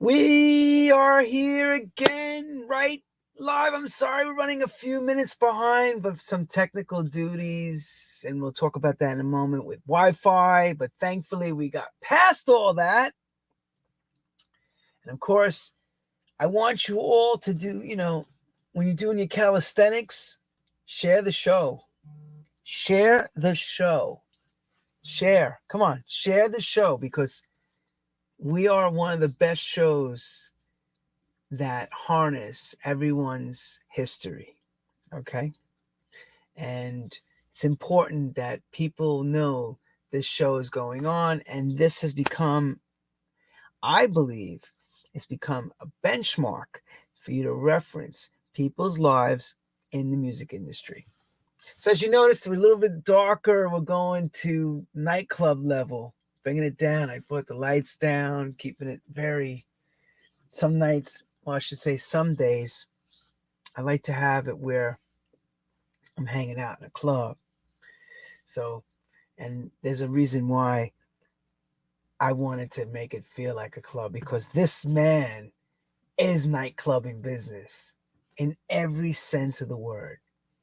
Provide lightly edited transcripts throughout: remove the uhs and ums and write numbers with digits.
We are here again, right live. I'm sorry we're running a few minutes behind with some technical duties, and we'll talk about that in a moment with Wi-Fi, but thankfully we got past all that. And of course, I want you all to do, when you're doing your calisthenics, share the show. Share the show. Share. Come on, share the show, because we are one of the best shows that harness everyone's history. Okay. And it's important that people know this show is going on. And this has become, I believe, it's become a benchmark for you to reference people's lives in the music industry. So as you notice, we're a little bit darker. We're going to nightclub level, bringing it down. I brought the lights down, keeping it some nights, well, I should say some days, I like to have it where I'm hanging out in a club. So, and there's a reason why I wanted to make it feel like a club, because this man is nightclubbing business in every sense of the word.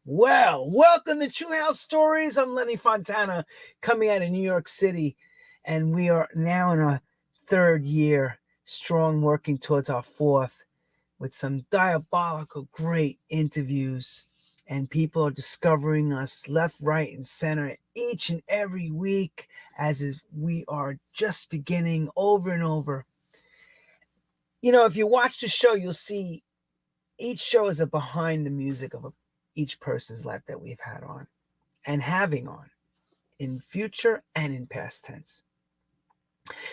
Well, welcome to True House Stories. I'm Lenny Fontana, coming out of New York City, and we are now in our third year, strong, working towards our fourth, with some diabolical, great interviews, and people are discovering us left, right, and center each and every week, we are just beginning over and over. If you watch the show, you'll see each show is a behind the music of each person's life that we've had on and having on in future and in past tense.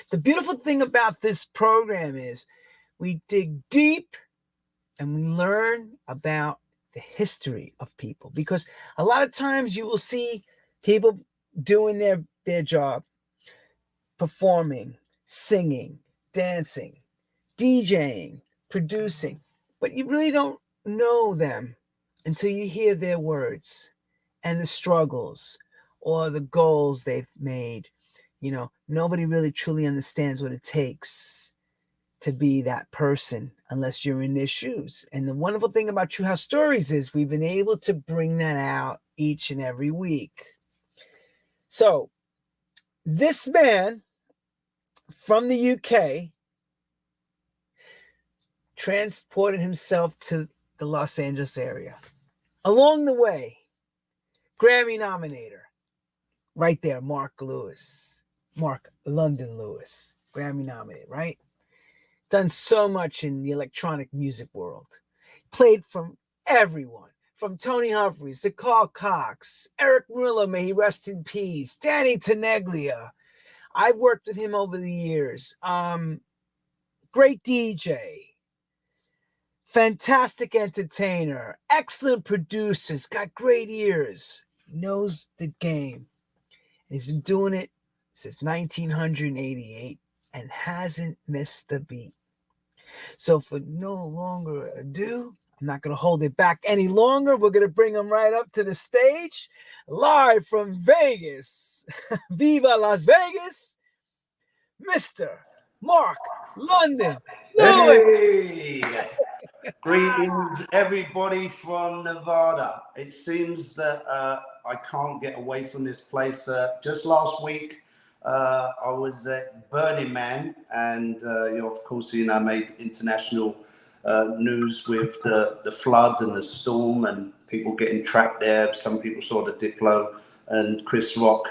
The beautiful thing about this program is we dig deep and we learn about the history of people, because a lot of times you will see people doing their job, performing, singing, dancing, DJing, producing, but you really don't know them until you hear their words and the struggles or the goals they've made. Nobody really truly understands what it takes to be that person unless you're in their shoes. And the wonderful thing about True House Stories is we've been able to bring that out each and every week. So this man from the UK transported himself to the Los Angeles area. Along the way, Grammy nominator, right there, Mark London Lewis, Grammy nominated, right? Done so much in the electronic music world. Played from everyone, from Tony Humphries to Carl Cox, Eric Murillo, may he rest in peace, Danny Tenaglia. I've worked with him over the years. Great DJ. Fantastic entertainer, excellent producers, got great ears, knows the game. And he's been doing it since 1988 and hasn't missed a beat. So for no longer ado, I'm not going to hold it back any longer. We're going to bring him right up to the stage, live from Vegas. Viva Las Vegas, Mr. Mark London Lewis. Hey! Greetings, everybody from Nevada. It seems that I can't get away from this place. Just last week, I was at Burning Man, and of course, made international news with the flood and the storm and people getting trapped there. Some people saw the Diplo and Chris Rock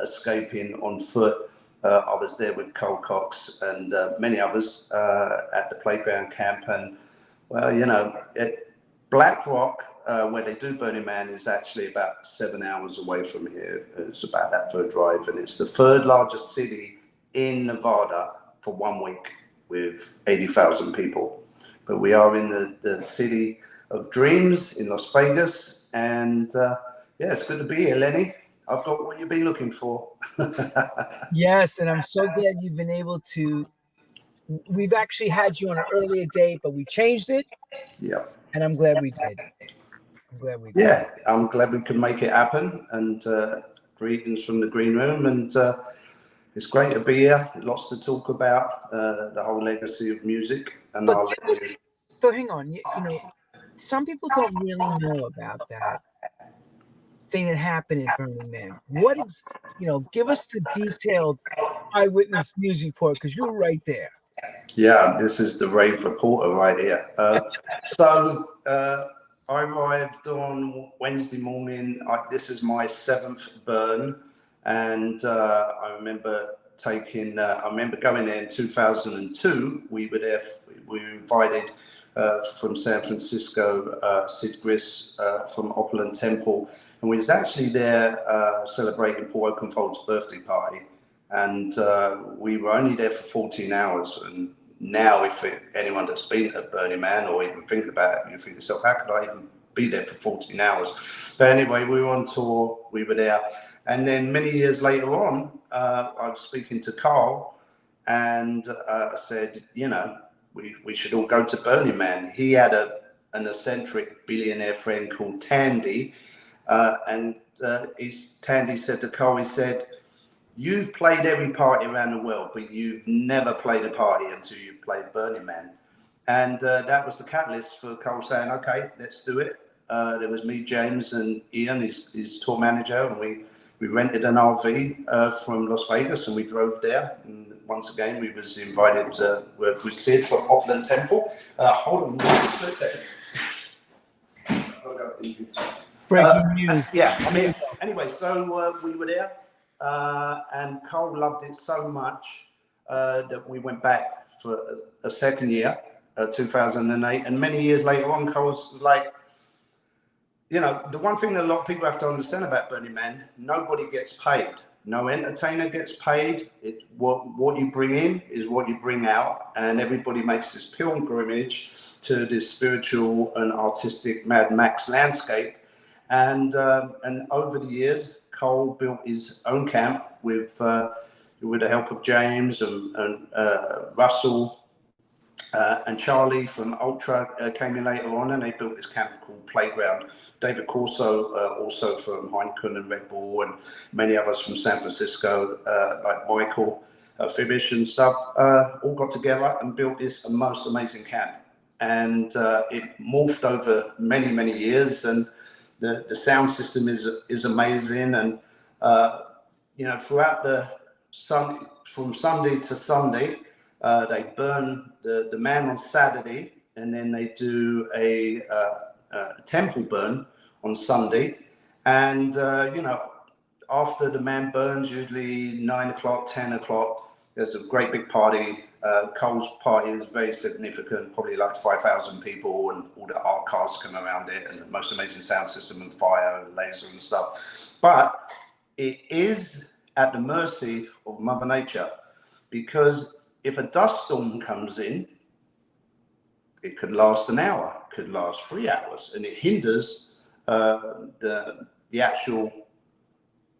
escaping on foot. I was there with Cole Cox and many others at the playground camp. And well, Black Rock, where they do Burning Man, is actually about 7 hours away from here. It's about that for a drive, and it's the third largest city in Nevada for 1 week with 80,000 people. But we are in the city of dreams in Las Vegas, and it's good to be here, Lenny. I've got what you've been looking for. Yes, and I'm so glad you've been able to. We've actually had you on an earlier date, but we changed it. Yeah. And I'm glad we did. Yeah, I'm glad we could make it happen. And greetings from the green room. And It's great to be here. Lots to talk about, the whole legacy of music. And But so hang on, you know, some people don't really know about that thing that happened at Burning Man. Give us the detailed eyewitness news report, because you were right there. Yeah, this is the rave reporter right here. I arrived on Wednesday morning. This is my 7th burn, and I remember going there in 2002. We were there. We were invited from San Francisco, Sid Gris from Opulent Temple, and we was actually there celebrating Paul Oakenfold's birthday party, and we were only there for 14 hours. And now, anyone that's been at Burning Man or even thinking about it, you think to yourself, how could I even be there for 14 hours? But anyway, we were on tour, we were there. And then many years later on, I was speaking to Carl, and I said, we should all go to Burning Man. He had an eccentric billionaire friend called Tandy, and Tandy said to Carl, he said, "You've played every party around the world, but you've never played a party until you've played Burning Man." And that was the catalyst for Cole saying, "Okay, let's do it." There was me, James, and Ian, his tour manager, and we rented an RV from Las Vegas, and we drove there. And once again, we was invited to work with Sid for Opulent Temple. Hold on a second. Breaking news. Yeah, I mean, anyway, so we were there. And Cole loved it so much that we went back for a second year, 2008. And many years later on, Cole's like, the one thing that a lot of people have to understand about Burning Man, nobody gets paid. No entertainer gets paid. What you bring in is what you bring out. And everybody makes this pilgrimage to this spiritual and artistic Mad Max landscape. And over the years, Cole built his own camp with the help of James and Russell and Charlie from Ultra came in later on, and they built this camp called Playground. David Corso, also from Heineken and Red Bull, and many others from San Francisco, like Michael Fibish and stuff, all got together and built this most amazing camp. And it morphed over many, many years, and the sound system is amazing, and throughout from Sunday to Sunday, they burn the man on Saturday, and then they do a temple burn on Sunday, and after the man burns, usually 9 o'clock, 10 o'clock, there's a great big party. Cole's party is very significant, probably like 5,000 people, and all the art cars come around it, and the most amazing sound system and fire and laser and stuff. But it is at the mercy of Mother Nature, because if a dust storm comes in, it could last an hour, could last 3 hours, and it hinders the actual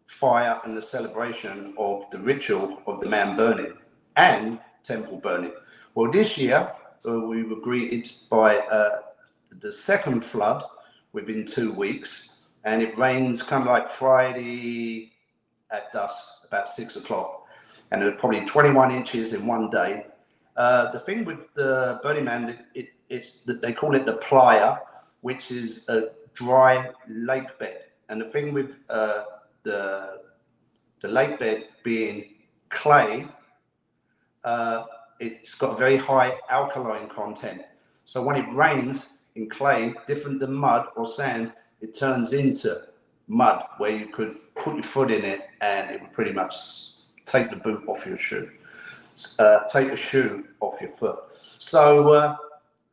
fire and the celebration of the ritual of the man burning and temple burning. Well, this year we were greeted by the second flood within 2 weeks, and it rains kind of like Friday at dusk, about 6 o'clock, and there were probably 21 inches in one day. The thing with the Burning Man, it's that they call it the playa, which is a dry lake bed. And the thing with the lake bed being clay, it's got a very high alkaline content. So when it rains in clay, different than mud or sand, it turns into mud, where you could put your foot in it and it would pretty much take the boot off your shoe, take a shoe off your foot. So,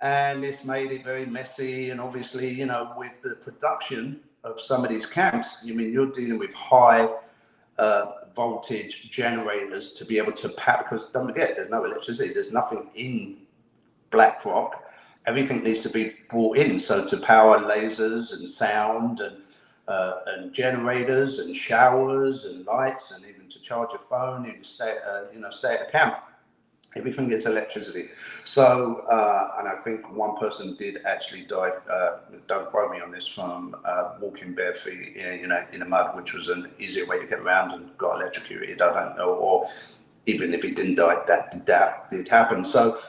and this made it very messy. And obviously, with the production of some of these camps, you're dealing with high voltage generators to be able to power, because don't forget, there's no electricity, there's nothing in Black Rock. Everything needs to be brought in, so to power lasers and sound and generators and showers and lights, and even to charge your phone and stay at a camp, everything gets electricity. So and I think one person did actually die, don't quote me on this, from walking bare feet in the mud, which was an easier way to get around and got electrocuted, I don't know, or even if he didn't die, that did happen. So,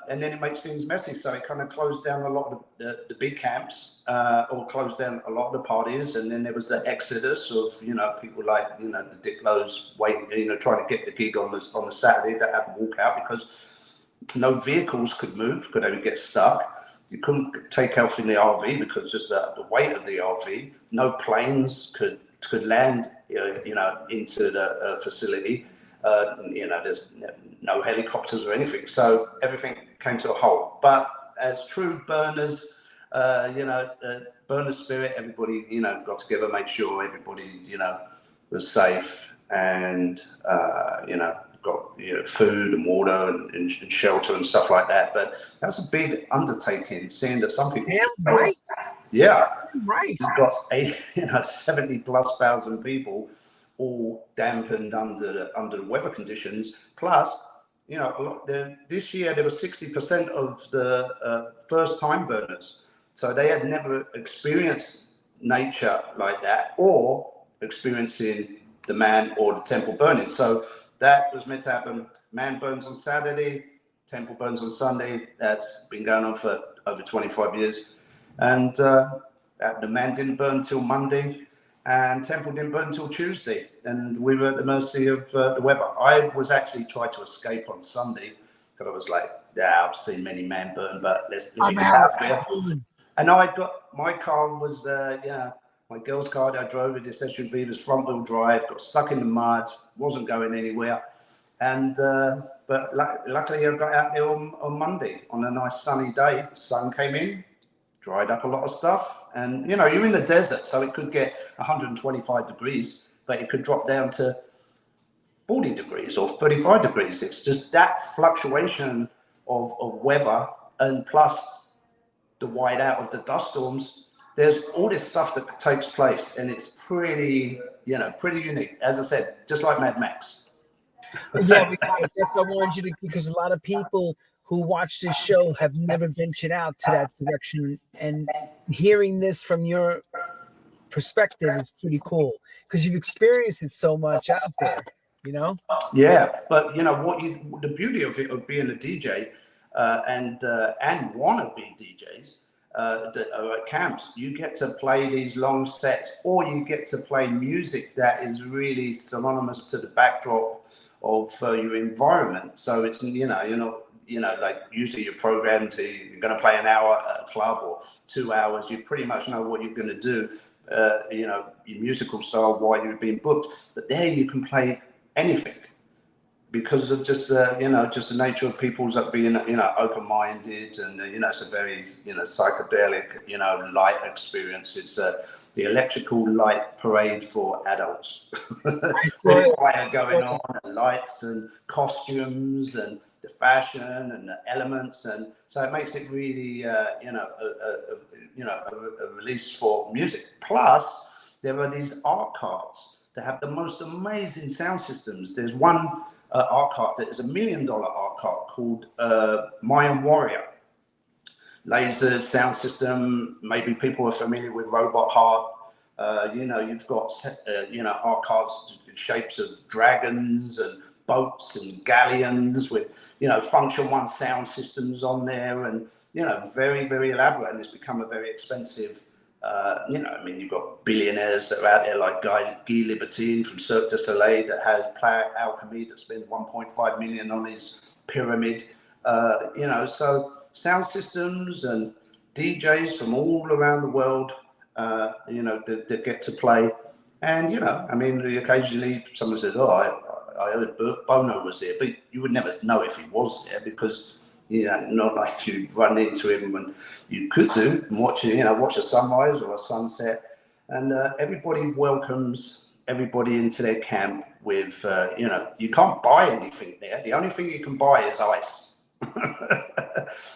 and then it makes things messy. So it kind of closed down a lot of the big camps, or closed down a lot of the parties. And then there was the exodus of, you know, people like, you know, the Diplos waiting, you know, trying to get the gig on the Saturday that had to walk out because no vehicles could move, could only get stuck. You couldn't take off in the RV because just the weight of the RV. No planes could land, you know, into the facility. You know, there's no helicopters or anything. So everything came to a halt. But as true burners, you know, burner spirit, everybody, you know, got together, made sure everybody, you know, was safe and, you know, got, you know, food and water and shelter and stuff like that. But that's a big undertaking, seeing that some people, right. Yeah, right, you've got 70,000+ people all dampened under the weather conditions. Plus, you know, this year there was 60% of the first-time burners, so they had never experienced nature like that or experiencing the man or the temple burning. So that was meant to happen. Man burns on Saturday, temple burns on Sunday. That's been going on for over 25 years. And the man didn't burn till Monday, and temple didn't burn till Tuesday. And we were at the mercy of the weather. I was actually trying to escape on Sunday because I was like, yeah, I've seen many men burn, but let's get out there. And I got, my car was, yeah, my girl's car that I drove with this SUV was front wheel drive, got stuck in the mud, wasn't going anywhere. And, but luckily I got out there on Monday on a nice sunny day. The sun came in, dried up a lot of stuff. And, you know, you're in the desert, so it could get 125 degrees, but it could drop down to 40 degrees or 35 degrees. It's just that fluctuation of weather, and plus the whiteout of the dust storms. There's all this stuff that takes place, and it's pretty, you know, pretty unique. As I said, just like Mad Max. Yeah, that's what I wanted you to, because a lot of people who watch this show have never ventured out to that direction, and hearing this from your perspective is pretty cool because you've experienced it so much out there, you know? Yeah, but you know the beauty of it, of being a DJ and wannabe DJs that are at camps, you get to play these long sets, or you get to play music that is really synonymous to the backdrop of your environment. So it's, you know, you're not, you know, like usually you're programmed to, you're going to play an hour at a club or 2 hours. You pretty much know what you're going to do, you know, your musical style while you're being booked. But there you can play anything because of just, you know, just the nature of people's being, you know, open-minded, and, you know, it's a very, you know, psychedelic, you know, light experience. It's the electrical light parade for adults. There's fire going on, and lights and costumes and the fashion and the elements, and so it makes it really, you know, a release for music. Plus, there are these art carts that have the most amazing sound systems. There's one art cart that is $1 million art cart called Mayan Warrior. Lasers, sound system. Maybe people are familiar with Robot Heart. You know, you've got you know, art carts in shapes of dragons and boats and galleons with, you know, Function One sound systems on there, and, you know, very, very elaborate. And it's become a very expensive. You know, I mean, you've got billionaires that are out there like Guy Libertine from Cirque du Soleil that has Player Alchemy that spent 1.5 million on his pyramid. You know, so sound systems and DJs from all around the world, you know, that get to play. And, you know, I mean, occasionally someone says, oh, I heard Bono was there, but you would never know if he was there because, you know, not like you run into him when you could do and watch, you know, watch a sunrise or a sunset. And everybody welcomes everybody into their camp with, you know, you can't buy anything there. The only thing you can buy is ice.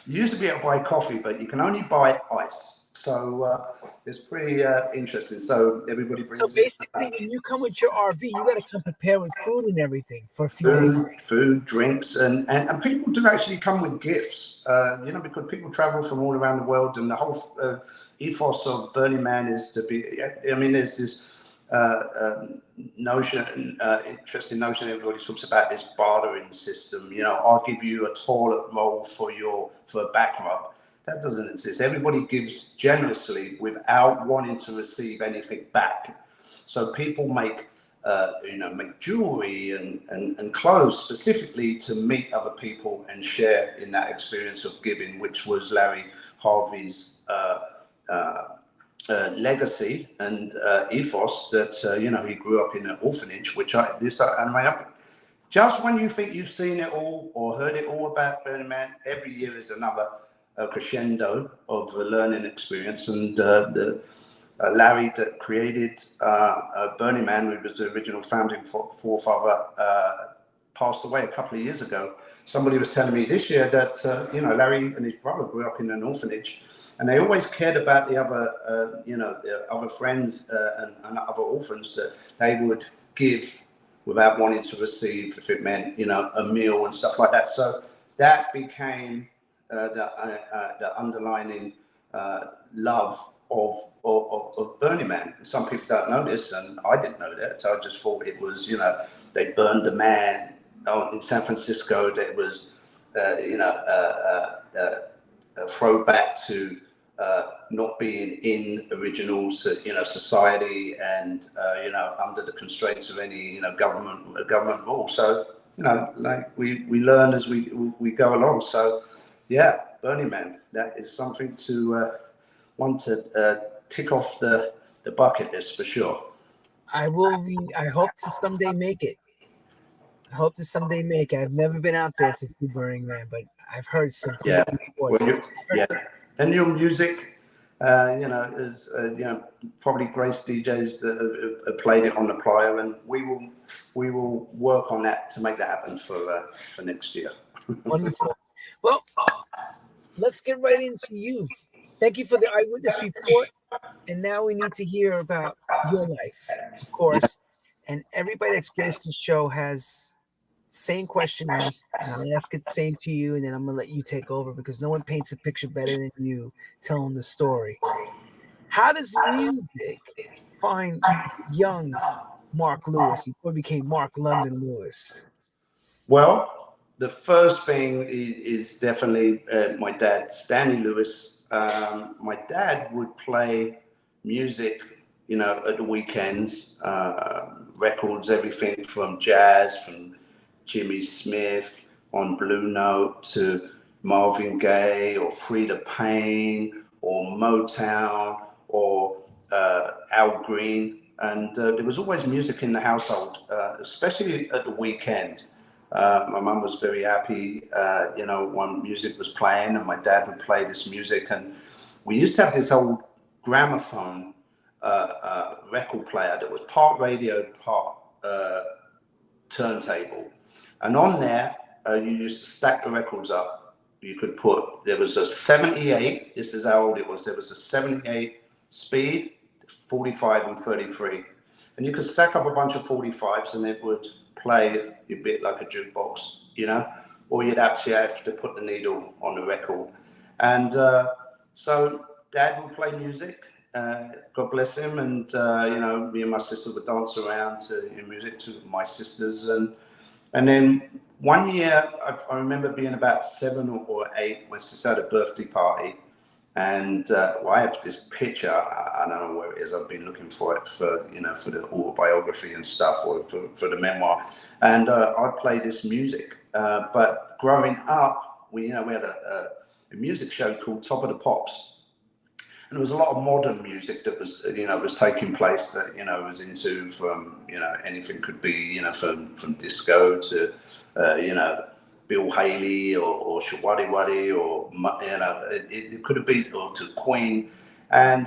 You used to be able to buy coffee, but you can only buy ice. So it's pretty interesting. So everybody brings. So basically, when you come with your RV, you got to come prepared with food and everything for a few days. Food, drinks, and people do actually come with gifts. You know, because people travel from all around the world, and the whole ethos of Burning Man is to be. I mean, there's this notion, interesting notion. Everybody talks about this bartering system. You know, I'll give you a toilet roll for a back rub. That doesn't exist. Everybody gives generously without wanting to receive anything back. So people make jewelry and clothes specifically to meet other people and share in that experience of giving, which was Larry Harvey's legacy and ethos. That he grew up in an orphanage, which just when you think you've seen it all or heard it all about Burning Man, every year is another crescendo of a learning experience. And Larry that created Burning Man, who was the original founding forefather, passed away a couple of years ago. Somebody was telling me this year that Larry and his brother grew up in an orphanage, and they always cared about the other their other friends and other orphans, that they would give without wanting to receive, if it meant a meal and stuff like that. So that became the underlining love of Burning Man. Some people don't know this, and I didn't know that. So I just thought it was, they burned a man in San Francisco. That was, a throwback to not being in original, society, and under the constraints of any government rule. So we learn as we go along. So yeah, Burning Man. That is something to want to tick off the bucket list for sure. I hope to someday make it. I've never been out there to see Burning Man, but I've heard some Yeah. reports. And your music, is probably Grace DJs that have played it on the playa, and we will work on that to make that happen for next year. Wonderful. Well, let's get right into you. Thank you for the eyewitness report. And now we need to hear about your life, of course. And everybody that's graced the show has same question asked, and I'll ask it the same to you, and then I'm gonna let you take over, because no one paints a picture better than you telling the story. How does music find young Mark Lewis before he became Mark London Lewis? Well, the first thing is definitely my dad, Stanley Lewis. My dad would play music, at the weekends, records, everything from jazz, from Jimmy Smith on Blue Note to Marvin Gaye or Freda Payne or Motown or Al Green. And there was always music in the household, especially at the weekend. My mum was very happy, when music was playing, and my dad would play this music. And we used to have this old gramophone record player that was part radio, part turntable. And on there, you used to stack the records up. You could there was a 78, this is how old it was. There was a 78 speed, 45 and 33. And you could stack up a bunch of 45s and it would play a bit like a jukebox, or you'd actually have to put the needle on the record. And so Dad would play music, God bless him. And, me and my sister would dance around to music to my sisters. And then one year, I remember being about 7 or 8, my sister had a birthday party. And I have this picture, I don't know where it is, I've been looking for it for the autobiography and stuff, or for the memoir. And I'd play this music. But growing up, we had a music show called Top of the Pops. And there was a lot of modern music that was taking place that, was into from, anything could be, from disco to, Bill Haley or Shawadi Wadi, or, it could have been, or to Queen. And,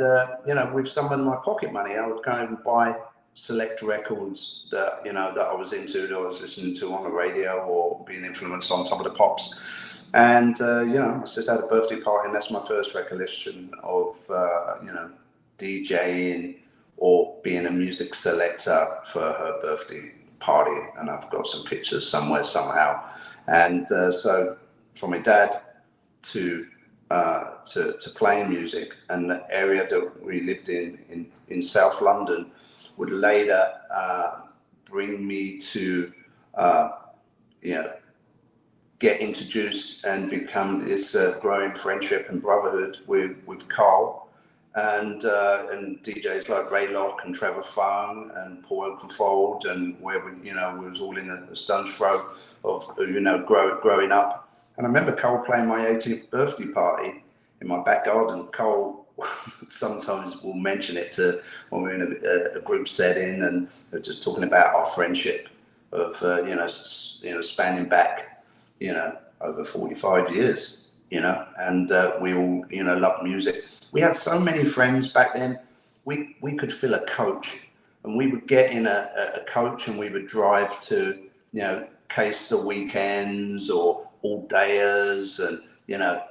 with some of my pocket money, I would go and buy select records that, that I was into, that I was listening to on the radio or being influenced on Top of the Pops. And, my sister had a birthday party, and that's my first recollection of, DJing or being a music selector for her birthday party. And I've got some pictures somewhere, somehow. And so from my dad to playing music, and the area that we lived in South London would later bring me to, you know, get introduced and become this growing friendship and brotherhood with Carl and DJs like Ray Locke and Trevor Fung and Paul Oakenfold, and where we, you know, we was all in a stone's throw of, you know, growing up. And I remember Carl playing my 18th birthday party in my back garden. Carl sometimes will mention it to when we're in a group setting and we're just talking about our friendship of you know, spanning back, you know, over 45 years, you know, and we all, you know, love music. We had so many friends back then. We could fill a coach, and we would get in a coach and we would drive to, you know, Case the weekends or all dayers, and, you know,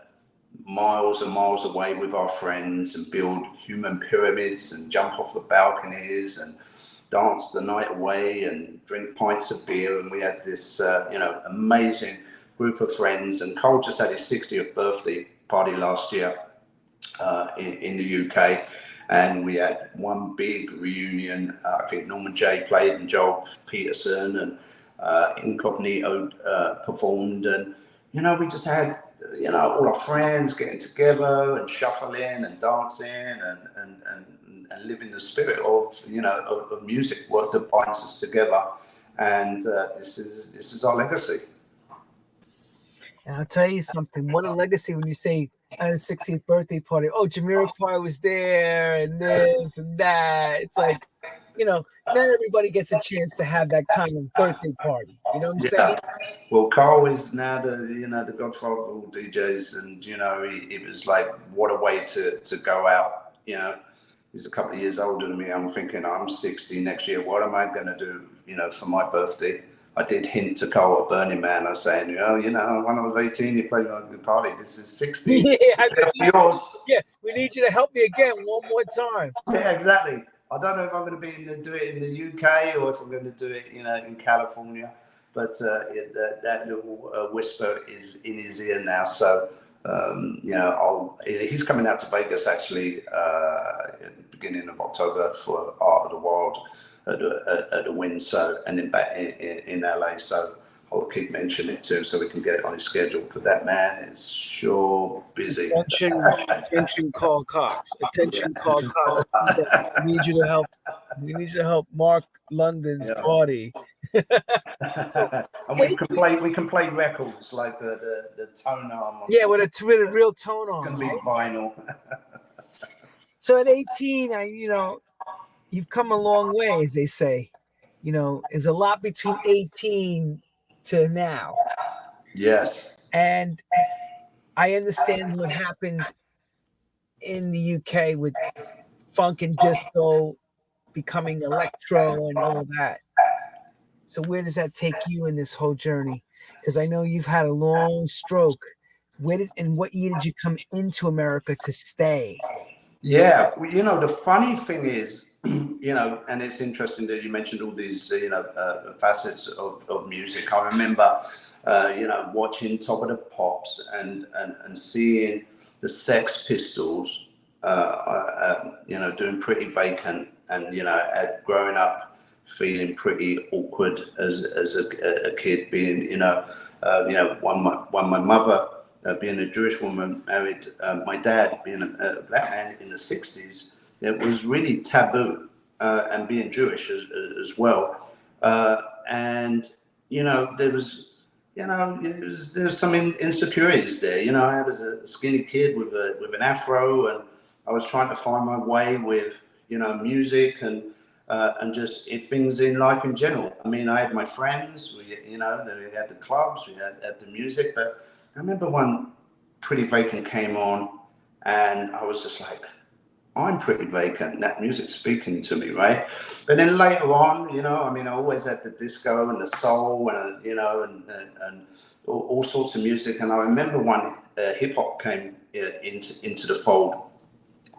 miles and miles away with our friends and build human pyramids and jump off the balconies and dance the night away and drink pints of beer. And we had this, you know, amazing group of friends. And Cole just had his 60th birthday party last year in the UK. And we had one big reunion. I think Norman J played and Joel Peterson and Incognito performed. And, you know, we just had, you know, all our friends getting together and shuffling and dancing and living the spirit of, you know, of music, what that binds us together. And this is our legacy. And I'll tell you something, what a legacy when you say at a 60th birthday party, oh, Jamiroquai was there and this and that. It's like, you know, not everybody gets a chance to have that kind of birthday party. You know what I'm saying? Well, Carl is now the, you know, the godfather of all DJs, and, you know, it was like, what a way to go out. You know, he's a couple of years older than me. I'm thinking, I'm 60 next year. What am I going to do, you know, for my birthday? I did hint to Carl at Burning Man. I was saying, you know, when I was 18, you played my party. This is 60. Yeah, yours. Yeah, we need you to help me again one more time. Yeah, exactly. I don't know if I'm going to do it in the UK or if I'm going to do it, you know, in California. But that little whisper is in his ear now. So, you know, he's coming out to Vegas actually at the beginning of October for Art of the Wild at the Wynn, so, and then back in LA. So I'll keep mentioning it to him so we can get it on his schedule. But that man is sure busy. Attention, Carl Cox. Attention, Carl Cox. We need you to help. We need you to help Mark London's party. And we can play records like the tone arm. Yeah, with a real tone arm. It's gonna be vinyl. So at 18, you know, you've come a long way, as they say. You know, there's a lot between 18 to now. Yes. And I understand what happened in the UK with funk and disco becoming electro and all that. So where does that take you in this whole journey? Because I know you've had a long stroke. And what year did you come into America to stay? Yeah, well, you know, the funny thing is, you know, and it's interesting that you mentioned all these, you know, facets of music. I remember, you know, watching Top of the Pops and seeing the Sex Pistols, you know, doing Pretty Vacant, and, you know, growing up feeling pretty awkward as a kid, being, you know, when my mother, being a Jewish woman, married my dad, being a black man in the 60s, it was really taboo, and being Jewish as well. And, you know, there was some insecurities there. You know, I was a skinny kid with an afro, and I was trying to find my way with, you know, music and just things in life in general. I mean, I had my friends, we had the clubs, we had the music, but I remember when Pretty Vacant came on, and I was just like, I'm pretty vacant. That music's speaking to me, right? But then later on, you know, I mean, I always had the disco and the soul and, you know, and all sorts of music. And I remember when hip hop came into the fold,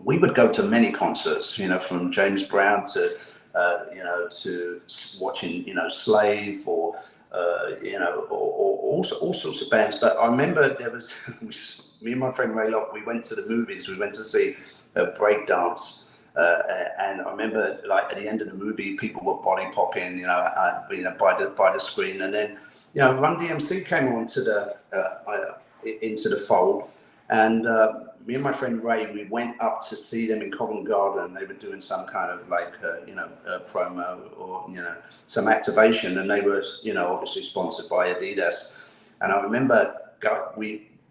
we would go to many concerts, you know, from James Brown to, you know, to watching, you know, Slave or, you know, or all sorts of bands. But I remember there was, me and my friend Ray Locke, we went to the movies. We went to see Breakdance And I remember, like, at the end of the movie, people were body popping, by the screen. And then, Run DMC came onto into the fold. And me and my friend Ray, we went up to see them in Covent Garden. They were doing some kind of promo or some activation, and they were obviously sponsored by Adidas. And I remember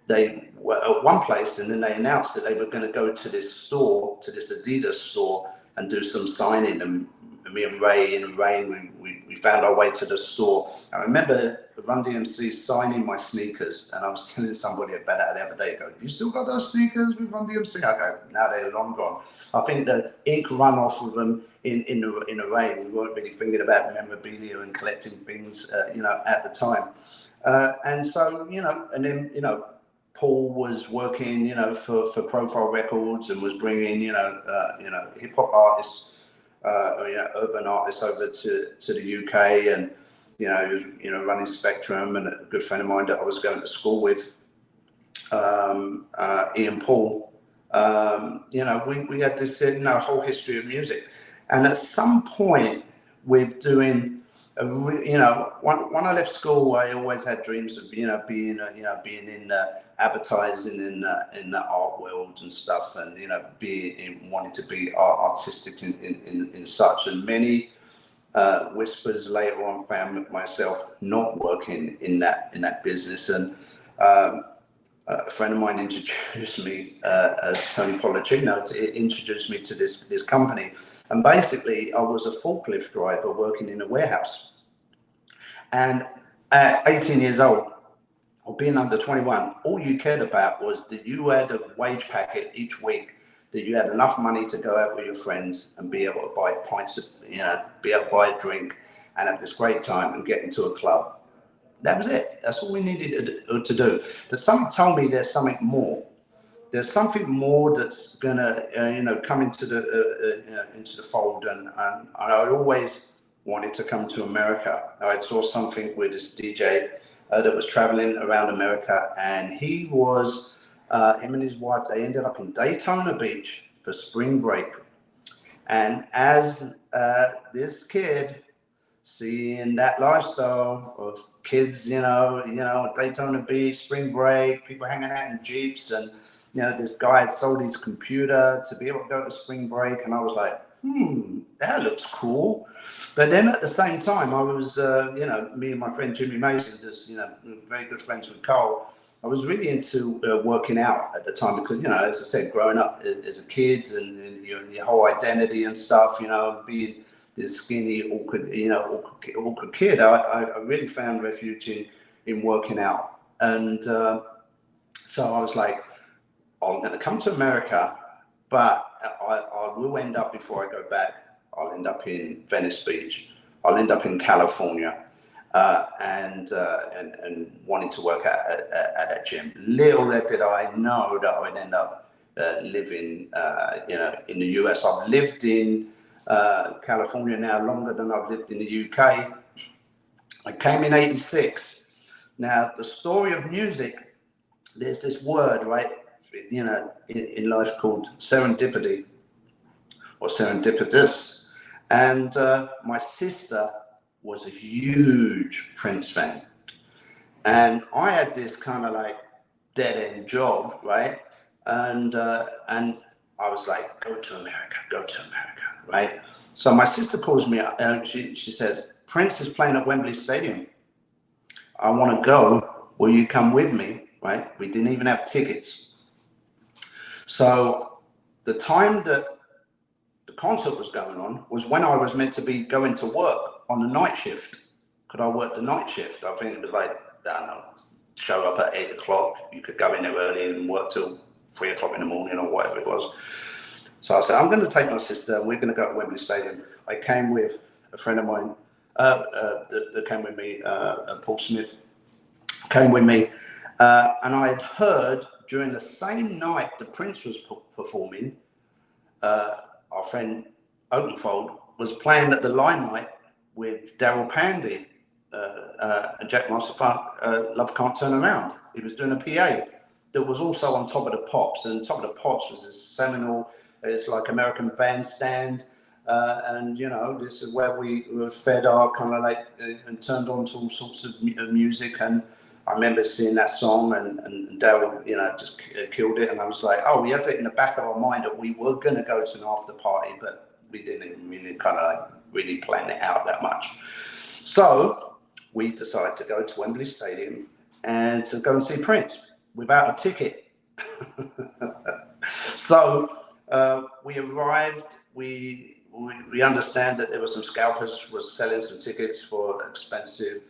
they were at one place, and then they announced that they were going to go to this store, to this Adidas store, and do some signing. And me and Ray, in the rain, we found our way to the store. I remember Run DMC signing my sneakers, and I was telling somebody about that the other day. Go, you still got those sneakers with Run DMC? I go, now they're long gone. I think the ink run off of them in the rain. We weren't really thinking about memorabilia and collecting things, at the time. And so, and then, Paul was working, for Profile Records, and was bringing, hip hop artists, urban artists over to the UK, and he was running Spectrum, and a good friend of mine that I was going to school with, Ian Paul. We had this whole history of music, and at some point with doing. When I left school, I always had dreams of being in advertising in the art world and stuff, and wanting to be artistic in such. And many whispers later on found myself not working in that business. And a friend of mine introduced me, Tony Pollicino, introduced me to this company. And basically, I was a forklift driver working in a warehouse. And at 18 years old, or being under 21, all you cared about was that you had a wage packet each week, that you had enough money to go out with your friends and be able to buy pints of, be able to buy a drink and have this great time and get into a club. That was it. That's all we needed to do. But something told me there's something more. There's something more that's gonna, come into the fold, and I always wanted to come to America. I saw something with this DJ that was traveling around America, and he was, him and his wife, they ended up in Daytona Beach for spring break. And as this kid, seeing that lifestyle of kids, Daytona Beach, spring break, people hanging out in Jeeps, and this guy had sold his computer to be able to go to spring break, and I was like, that looks cool. But then at the same time, I was, me and my friend Jimmy Mason, just, very good friends with Carl. I was really into working out at the time because, as I said, growing up as a kid and your whole identity and stuff, being this skinny, awkward kid, I really found refuge in working out. And so I was like, I'm going to come to America, but I will end up, before I go back, I'll end up in Venice Beach. I'll end up in California, and wanting to work at a gym. Little did I know that I would end up living, in the US. I've lived in California now longer than I've lived in the UK. I came in '86. Now, the story of music, there's this word, right? In life called serendipity or serendipitous. And my sister was a huge Prince fan. And I had this kind of like dead end job, right? And I was like, go to America, right? So my sister calls me up and she says, Prince is playing at Wembley Stadium. I want to go. Will you come with me? Right? We didn't even have tickets. So the time that the concert was going on was when I was meant to be going to work on the night shift. Could I work the night shift? I think it was like, I don't know, show up at 8 o'clock. You could go in there early and work till 3 o'clock in the morning or whatever it was. So I said, I'm going to take my sister and we're going to go to Wembley Stadium. I came with a friend of mine that came with me, Paul Smith, came with me. And I had heard during the same night the Prince was performing, our friend Oakenfold was playing at the Limelight with Daryl Pandy and Jack Master Funk, Love Can't Turn Around. He was doing a PA that was also on Top of the Pops, and Top of the Pops was this seminal It's like American Bandstand. And, you know, this is where we were fed our kind of like and turned on to all sorts of music. And I remember seeing that song and Dale, you know, just killed it. And I was like, oh, we had it in the back of our mind that we were going to go to an after party, but we didn't really kind of like really plan it out that much. So we decided to go to Wembley Stadium and to go and see Prince without a ticket. So we arrived, we understand that there were some scalpers was selling some tickets for expensive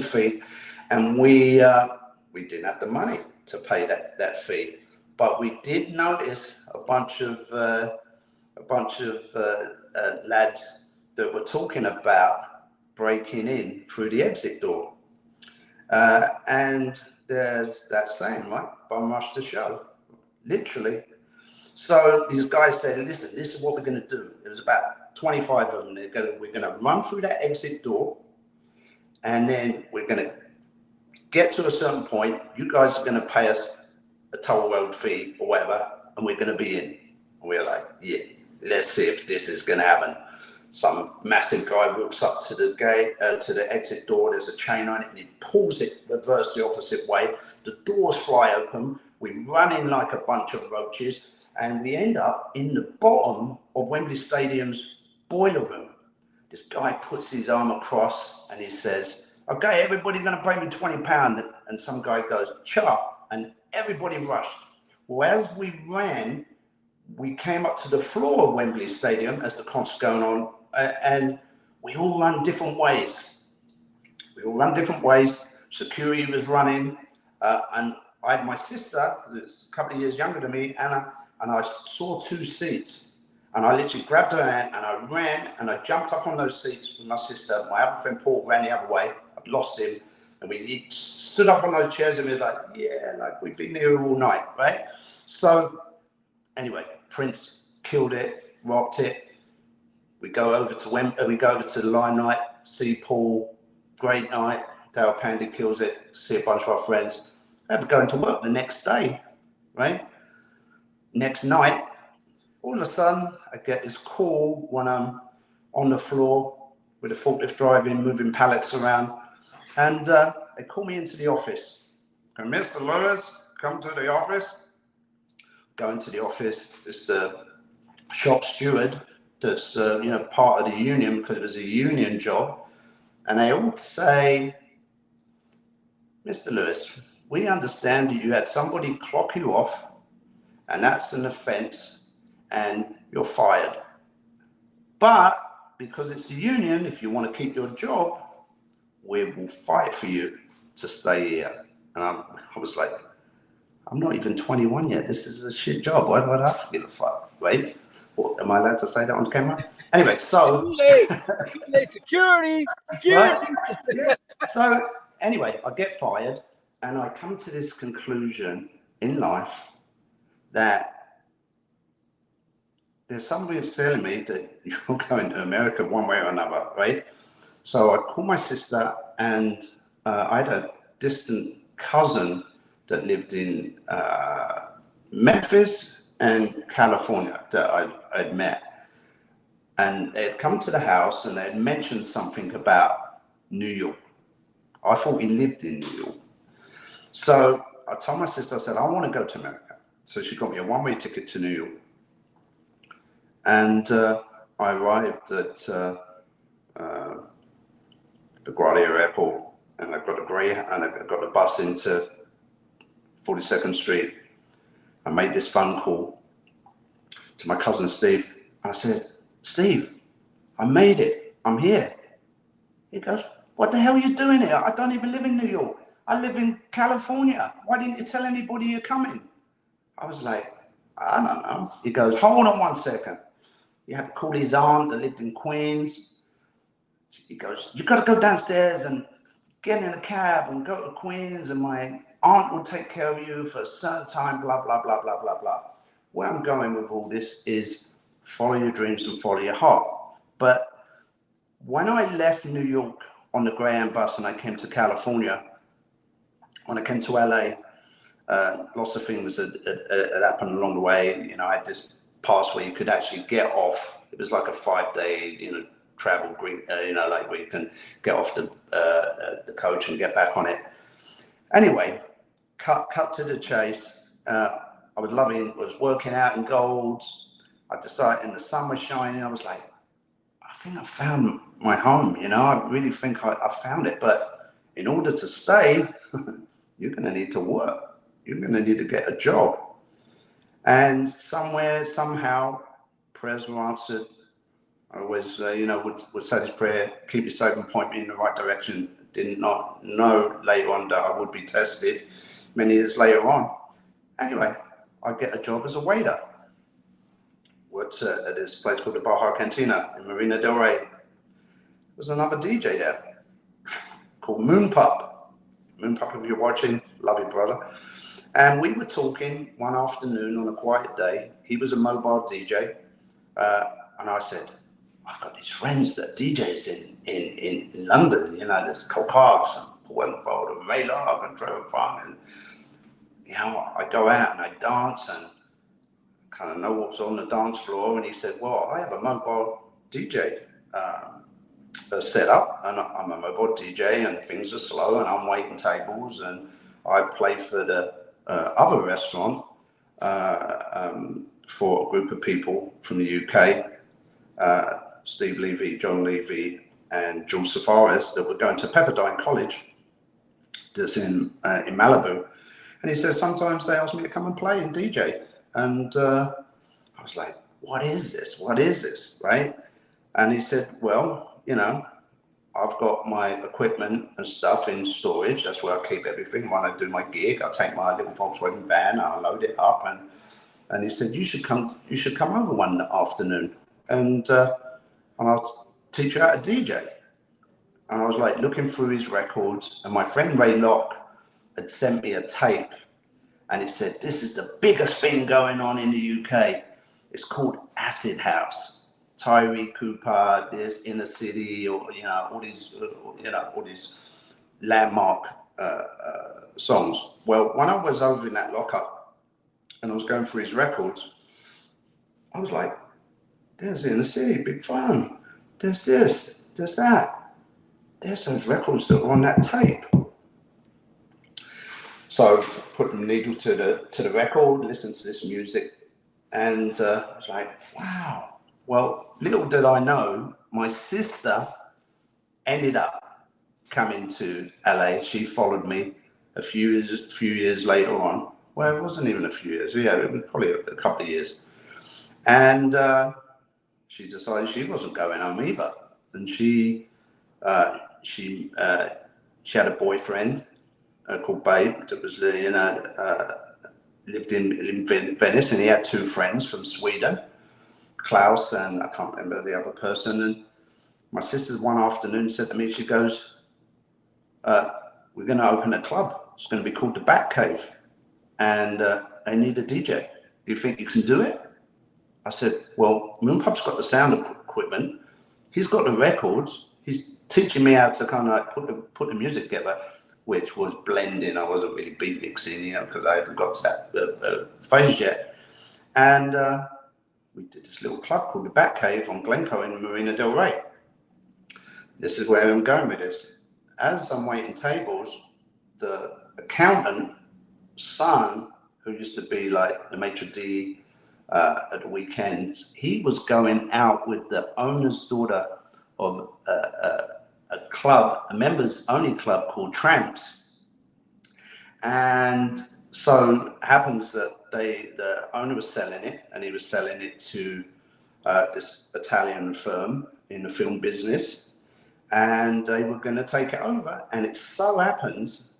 fee, and we didn't have the money to pay that fee, but we did notice a bunch of lads that were talking about breaking in through the exit door, and there's that saying, right? Bum rush the show, literally. So these guys said, listen, this is what we're going to do. There was about 25 of them. We're going to run through that exit door, and then we're going to get to a certain point. You guys are going to pay us a toll road fee or whatever, and we're going to be in. And we're like, yeah, let's see if this is going to happen. Some massive guy walks up to the gate, to the exit door. There's a chain on it, and he pulls it reverse the opposite way. The doors fly open. We run in like a bunch of roaches. And we end up in the bottom of Wembley Stadium's boiler room. This guy puts his arm across and he says, okay, everybody's going to pay me £20. And some guy goes, shut up. And everybody rushed. Well, as we ran, we came up to the floor of Wembley Stadium as the concert's going on. And we all run different ways. Security was running. And I had my sister, that's a couple of years younger than me, Anna, and I saw two seats, and I literally grabbed her hand and I ran and I jumped up on those seats with my sister. My other friend Paul ran the other way. I'd lost him, and we each stood up on those chairs and we were like, yeah, like we've been here all night, right? So anyway, Prince killed it, rocked it. We go over to the Limelight, see Paul, great night. Dale Pandy kills it, see a bunch of our friends. I had to go into work the next day, right? Next night, all of a sudden, I get this call when I'm on the floor with a forklift driving, moving pallets around, and they call me into the office. Can Mr. Lewis come to the office? Go into the office. It's the shop steward that's part of the union, because it was a union job, and they all say, Mr. Lewis, we understand that you had somebody clock you off, and that's an offense, and you're fired. But because it's a union, if you want to keep your job, we will fight for you to stay here. And I was like, I'm not even 21 yet. This is a shit job. Why would I have to give a fuck, right? Well, am I allowed to say that on camera? Anyway, so... Too late. Security. Right? Yeah. So anyway, I get fired, and I come to this conclusion in life that there's somebody that's telling me that you're going to America one way or another, right? So I called my sister, and I had a distant cousin that lived in Memphis and California that I'd met. And they had come to the house and they had mentioned something about New York. I thought he lived in New York. So I told my sister, I said, I want to go to America. So she got me a one-way ticket to New York. And I arrived at LaGuardia Airport, and I got a bus into 42nd Street. I made this phone call to my cousin Steve. I said, Steve, I made it. I'm here. He goes, what the hell are you doing here? I don't even live in New York. I live in California. Why didn't you tell anybody you're coming? I was like, I don't know. He goes, hold on 1 second. He had to call his aunt that lived in Queens. He goes, you got to go downstairs and get in a cab and go to Queens, and my aunt will take care of you for a certain time, blah, blah, blah, blah, blah, blah. Where I'm going with all this is follow your dreams and follow your heart. But when I left New York on the Greyhound bus and I came to California, when I came to LA, Lots of things had happened along the way. You know, I had this pass where you could actually get off. It was like a 5-day, you know, travel green, you know, like where you can get off the coach and get back on it. Anyway, cut to the chase. I was working out in Golds. I decided, and the sun was shining. I was like, I think I found my home. You know, I really think I found it. But in order to stay, you're going to need to work. You're going to need to get a job. And somewhere, somehow, prayers were answered. I always, you know, would say this prayer, keep me safe and point me in the right direction. Did not know later on that I would be tested many years later on. Anyway, I get a job as a waiter. Worked at this place called the Baja Cantina in Marina del Rey. There was another DJ there called Moonpup. Moonpup, if you're watching, love you, brother. And we were talking one afternoon on a quiet day. He was a mobile DJ. And I said, I've got these friends that DJs in London. You know, there's Cole Parks and Oakenfold and Ray Love and Trevor Funk. And, you know, I go out and I dance and kind of know what's on the dance floor. And he said, well, I have a mobile DJ set up, and I'm a mobile DJ, and things are slow, and I'm waiting tables, and I play for the other restaurant for a group of people from the UK, Steve Levy, John Levy, and Jules Safaris, that were going to Pepperdine College, that's in Malibu. And he says, sometimes they ask me to come and play and DJ. And I was like, what is this? What is this, right? And he said, well, you know, I've got my equipment and stuff in storage. That's where I keep everything. When I do my gig, I take my little Volkswagen van, I load it up, and he said, you should come over one afternoon, and I'll teach you how to DJ. And I was like looking through his records, and my friend Ray Locke had sent me a tape, and he said, this is the biggest thing going on in the UK. It's called Acid House. Tyree Cooper, this Inner City, or all these landmark songs. Well, when I was over in that lockup and I was going through his records, I was like, there's Inner City, Big Fun. There's this, there's that. There's those records that were on that tape. So put the needle to the record, listen to this music, and I was like, wow. Well, little did I know, my sister ended up coming to LA. She followed me a few years later on. Well, it wasn't even a few years. Yeah, it was probably a couple of years. And she decided she wasn't going home either. And she had a boyfriend called Babe that was, lived in Venice, and he had two friends from Sweden. Klaus and I can't remember the other person. And my sister one afternoon said to me, she goes, we're going to open a club. It's going to be called the Bat Cave, and I need a DJ. Do you think you can do it? I said, well, Moonpup's got the sound equipment. He's got the records. He's teaching me how to kind of like put the music together, which was blending. I wasn't really beat mixing, because I hadn't got to that phase yet. And we did this little club called the Bat Cave on Glencoe in Marina del Rey. This is where I'm going with this. As I'm waiting tables, the accountant son, who used to be like the maitre d' at the weekends, he was going out with the owner's daughter of a club, a members only club called Tramps. And so happens that the owner was selling it, and he was selling it to this Italian firm in the film business, and they were going to take it over. And it so happens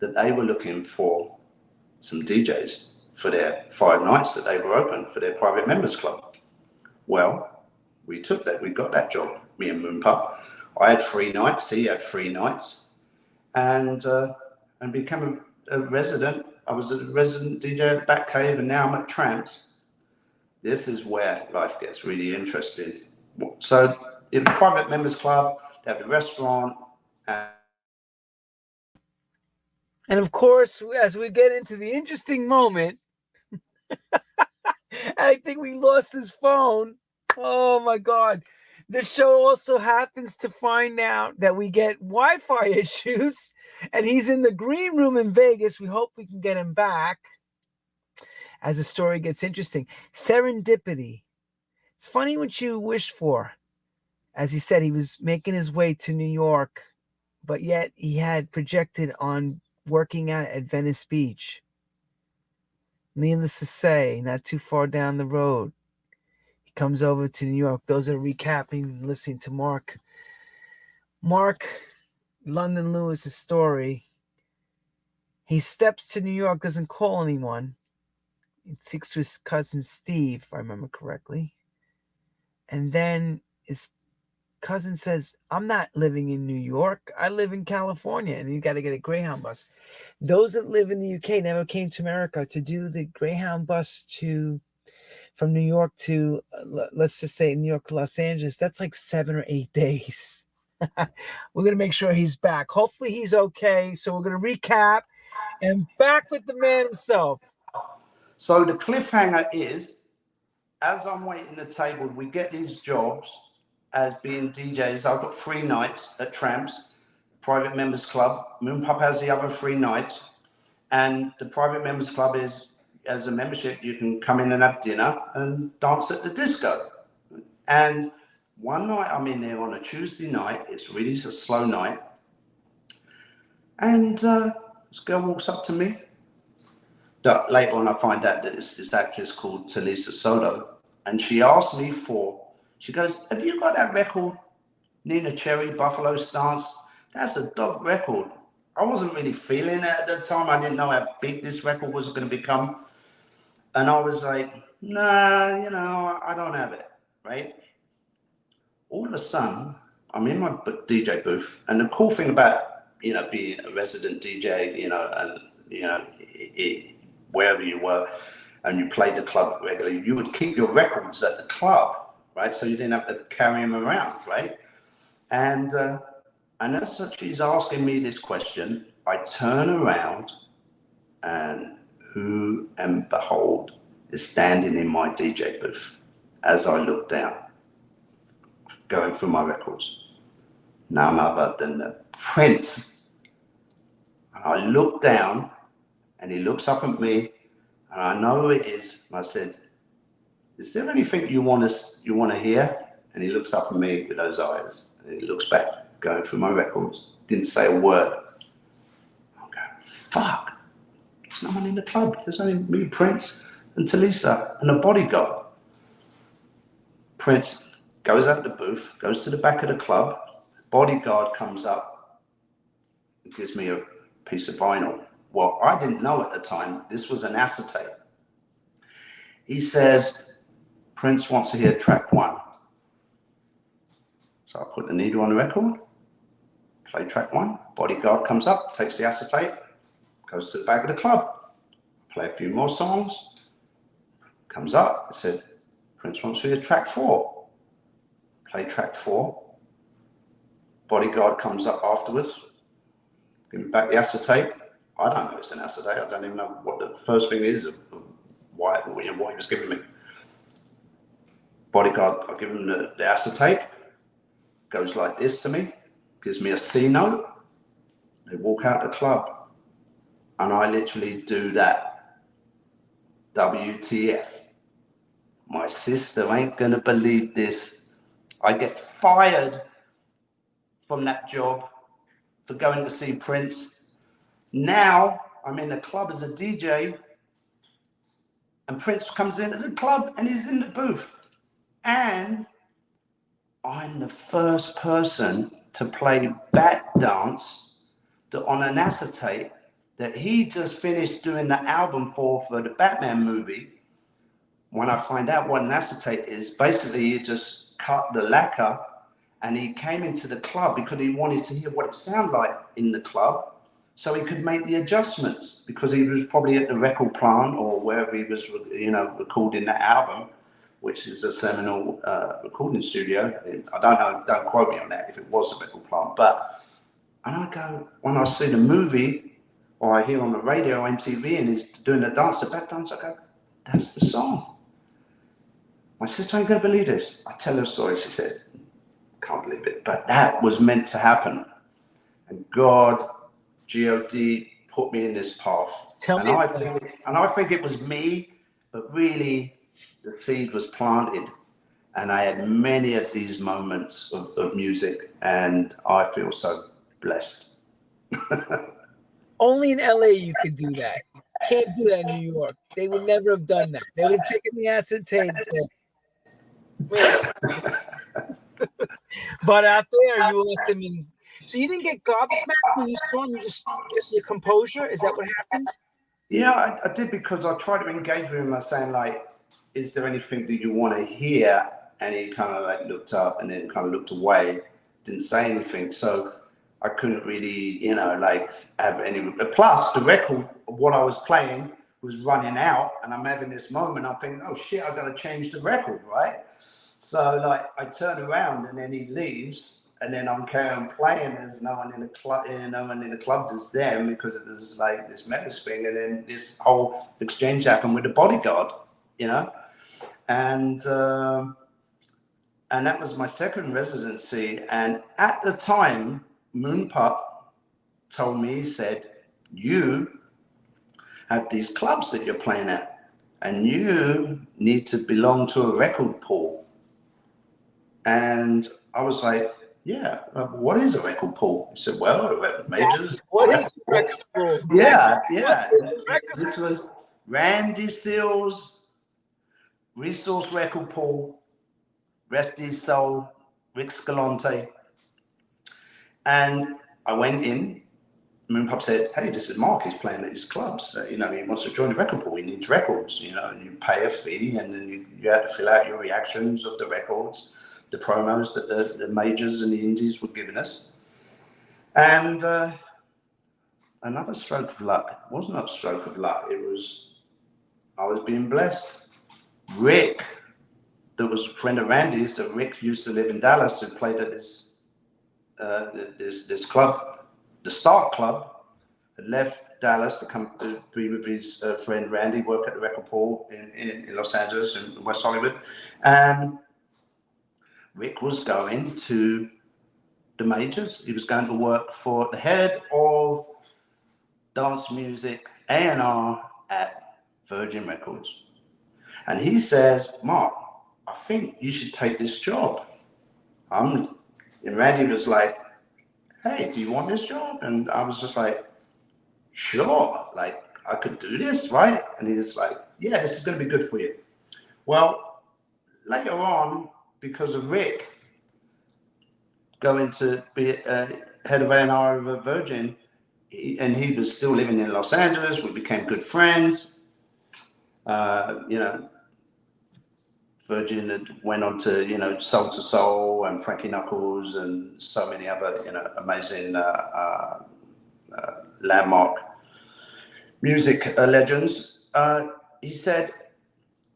that they were looking for some DJs for their 5 nights that they were open for their private members club. Well, we took that, we got that job, me and Moonpup. I had 3 nights, he had 3 nights, and became a resident. I was a resident DJ at Bat Cave, and now I'm at Tramps. This is where life gets really interesting. So it was a private members club, they have the restaurant. And of course, as we get into the interesting moment, I think we lost his phone. Oh my God. The show also happens to find out that we get Wi-Fi issues and he's in the green room in Vegas. We hope we can get him back as the story gets interesting. Serendipity. It's funny what you wish for. As he said, he was making his way to New York, but yet he had projected on working out at Venice Beach. Needless to say, not too far down the road, he comes over to New York. Those are recapping, listening to Mark London Lewis's story. He steps to New York, doesn't call anyone. He speaks to his cousin Steve, if I remember correctly. And then his cousin says, I'm not living in New York. I live in California. And you got to get a Greyhound bus. Those that live in the UK never came to America to do the Greyhound bus from New York to, let's just say, New York to Los Angeles. That's like 7 or 8 days. We're going to make sure he's back. Hopefully he's okay. So we're going to recap and back with the man himself. So the cliffhanger is, as I'm waiting the table, we get these jobs as being DJs. I've got 3 nights at Tramps, Private Members Club. Moon Pup has the other 3 nights. And the Private Members Club is, as a membership, you can come in and have dinner and dance at the disco. And one night I'm in there on a Tuesday night. It's really a slow night. And this girl walks up to me. Later on, I find out that it's this actress called Talisa Soto. And she asked me she goes, have you got that record, Nina Cherry, Buffalo Stance? That's a dope record. I wasn't really feeling it at the time. I didn't know how big this record was going to become. And I was like, nah, I don't have it, right? All of a sudden, I'm in my DJ booth. And the cool thing about, being a resident DJ, wherever you were, and you played the club regularly, you would keep your records at the club, right? So you didn't have to carry them around, right? And as she's asking me this question, I turn around and who and behold is standing in my DJ booth as I look down, going through my records. None other than the Prince. And I look down and he looks up at me and I know who it is. And I said, is there anything you want to hear? And he looks up at me with those eyes and he looks back, going through my records. Didn't say a word. I'm going, fuck. There's no one in the club. There's only me, Prince, and Talisa, and a bodyguard. Prince goes out the booth, goes to the back of the club. Bodyguard comes up and gives me a piece of vinyl. Well, I didn't know at the time, this was an acetate. He says, Prince wants to hear track 1. So I put the needle on the record, play track 1. Bodyguard comes up, takes the acetate, goes to the back of the club, play a few more songs, comes up, I said, Prince wants to hear track 4. Play track 4. Bodyguard comes up afterwards, give me back the acetate. I don't know it's an acetate. I don't even know what the first thing is of what he was giving me. Bodyguard, I give him the acetate, goes like this to me, gives me a C note. They walk out the club, and I literally do that. WTF. My sister ain't gonna believe this. I get fired from that job for going to see Prince. Now I'm in the club as a DJ and Prince comes into the club and he's in the booth. And I'm the first person to play Bat Dance on an acetate that he just finished doing the album for the Batman movie. When I find out what an acetate is, basically you just cut the lacquer and he came into the club because he wanted to hear what it sounded like in the club so he could make the adjustments because he was probably at the record plant or wherever he was, recording that album, which is a seminal recording studio. I don't know, don't quote me on that if it was a record plant, but, and I go, when I see the movie, or I hear on the radio, on MTV, and he's doing the dance, the back dance. I go, that's the song. My sister ain't gonna believe this. I tell her a story. She said, can't believe it, but that was meant to happen. And God, God, put me in this path. And I think it was me, but really the seed was planted. And I had many of these moments of music, and I feel so blessed. Only in LA you could do that. Can't do that in New York. They would never have done that. They would have taken the acetate and said, but out there you lost him in. So you didn't get gobsmacked when you saw him, you just get your composure? Is that what happened? Yeah, I did, because I tried to engage with him. I was saying, like, is there anything that you want to hear? And he kind of like looked up and then kind of looked away, didn't say anything. So I couldn't really, you know, like have any. Plus, the record, what I was playing was running out, and I'm having this moment. I'm thinking, oh shit, I got to change the record, right? So like I turn around and then he leaves. And then I'm carrying playing. There's no one in the club. No one in the club is there, because it was like this menace thing. And then this whole exchange happened with the bodyguard, you know. And that was my second residency. And at the time, Moonpup told me, he said, "You have these clubs that you're playing at, and you need to belong to a record pool." And I was like, yeah, what is a record pool? He said, well, majors. What is a record pool? Yeah, yeah. This was Randy Seals, Resource Record Pool, Rest His Soul, Rick Scalante. And I went in. Moonpup said, hey, this is Mark. He's playing at his clubs. You know, he wants to join the record pool. He needs records, you know, and you pay a fee, and then you have to fill out your reactions of the records, the promos that the majors and the indies were giving us. And another stroke of luck. It wasn't a stroke of luck. It was, I was being blessed. Rick, that was a friend of Randy's, that Rick used to live in Dallas, and played at this club, the Start Club, had left Dallas to come to be with his friend Randy, work at the record pool in Los Angeles and West Hollywood. And Rick was going to the majors. He was going to work for the head of dance music A&R at Virgin Records. And he says, Mark, I think you should take this job. And Randy was like, hey, do you want this job? And I was just like, sure, like I could do this, right? And he was like, yeah, this is going to be good for you. Well, later on, because of Rick going to be head of A&R of a Virgin, and he was still living in Los Angeles, we became good friends. You know, Virgin had went on to, you know, Soul to Soul and Frankie Knuckles and so many other, you know, amazing landmark music legends. He said,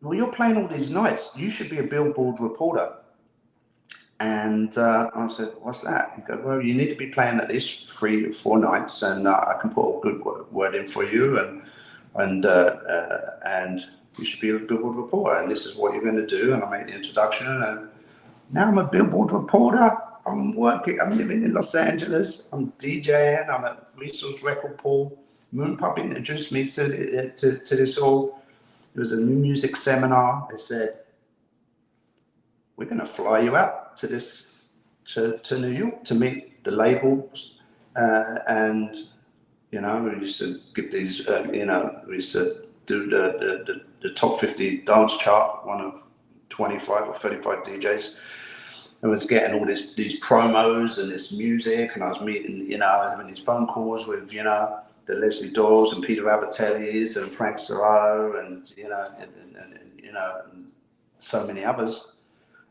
well, you're playing all these nights. You should be a Billboard reporter. And I said, what's that? He goes, well, you need to be playing at least 3 or 4 nights, and I can put a good word in for you, and you should be a Billboard reporter, and this is what you're going to do. And I made the introduction, and now I'm a Billboard reporter. I'm working. I'm living in Los Angeles. I'm DJing. I'm at Resource Record Pool. Moonpup introduced me to this all. It was a new music seminar. They said, we're going to fly you out to New York to meet the labels. And, you know, we used to give these, you know, we used to do the top 50 dance chart, one of 25 or 35 DJs. And was getting all these promos and this music. And I was meeting, you know, I was having these phone calls with, you know, the Leslie Dawes and Peter Abatellis and Frank Serrato and, you know, and you know, and so many others.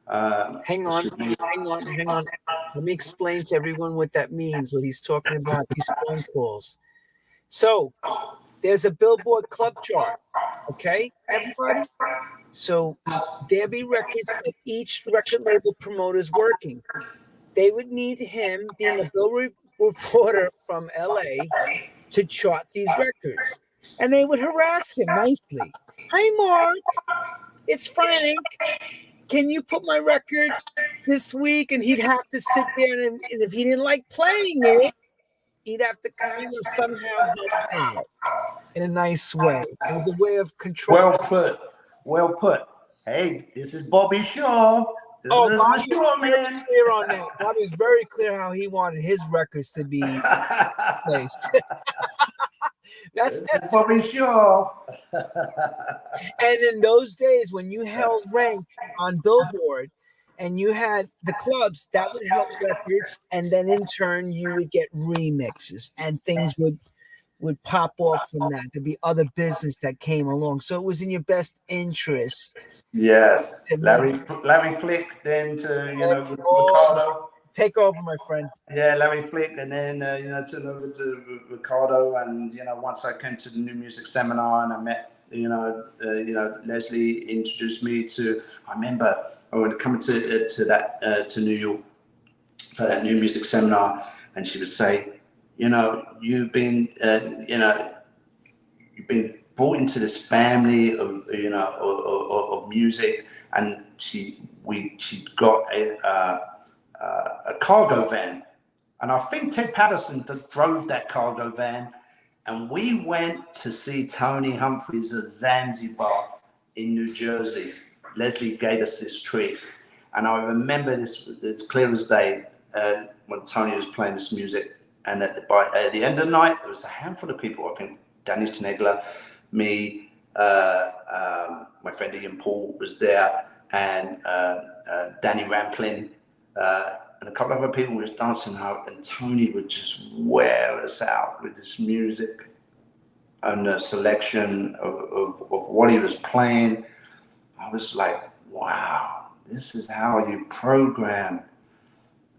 Hang on. Let me explain to everyone what that means, what he's talking about, these phone calls. So there's a Billboard club chart, okay, everybody? So there be records that each record label promoter is working. They would need him, being a Billboard reporter from LA, to chart these records. And they would harass him nicely. Hi, Mark. It's Frank. Can you put my record this week? And he'd have to sit there, and if he didn't like playing it, he'd have to kind of somehow help out in a nice way. It was a way of control. Well put. Well put. Hey, this is Bobby Shaw. This is Bobby the Shaw was very Man. clear on that. Bobby was very clear how he wanted his records to be placed. That's Bobby Shaw. And in those days, when you held rank on Billboard and you had the clubs, that would help records, and then in turn you would get remixes, and things would pop off from that. There'd be other business that came along, so it was in your best interest. Yes, Larry Flick, then to Ricardo. Take over, my friend. Yeah, Larry Flick, and then turn over to Ricardo, and once I came to the New Music Seminar and I met Leslie introduced me to. I remember I would come to New York for that New Music Seminar, and she would say, you've been brought into this family of of music, and she got a cargo van, and I think Ted Patterson drove that cargo van, and we went to see Tony Humphries at Zanzibar in New Jersey. Leslie gave us this treat, and I remember this as clear as day when Tony was playing this music. And at the end of the night, there was a handful of people. I think Danny Tenegla, me, my friend Ian Paul was there, and Danny Ramplin, and a couple of other people were dancing out, and Tony would just wear us out with this music and the selection of what he was playing. I was like, wow, this is how you program.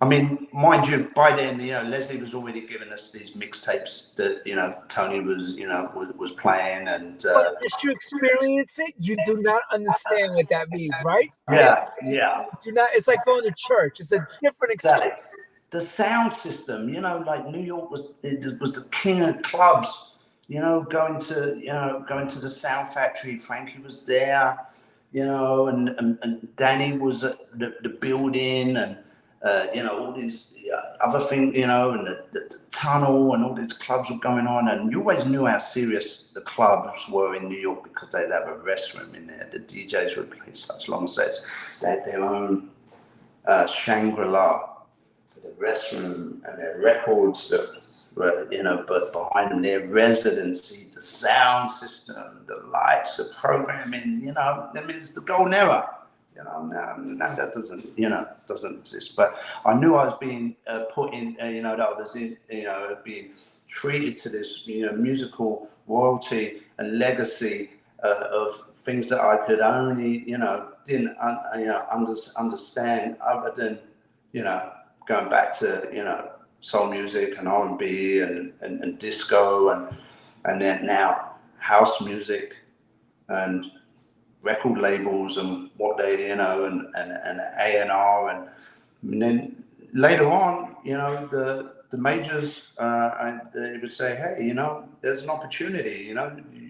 I mean, mind you, by then, Leslie was already giving us these mixtapes that, Tony was playing, and unless you experience it, you do not understand what that means, right? Yeah. Do not. It's like going to church. It's a different experience. The sound system, like New York was the king of clubs. Going to the Sound Factory. Frankie was there, and Danny was at the building, and all these other things, and the tunnel, and all these clubs were going on, and you always knew how serious the clubs were in New York because they'd have a restroom in there. The DJs would play such long sets. They had their own Shangri-La for the restroom, and their records that were, but behind them, their residency, the sound system, the lights, the programming, that means the golden era. Now that doesn't exist. But I knew I was being put in, that I was in, being treated to this, musical royalty and legacy of things that I could only, didn't, understand, other than, going back to, soul music and R&B and disco and then now house music and record labels and what they, and A&R, and then later on, the majors, and they would say, hey, there's an opportunity,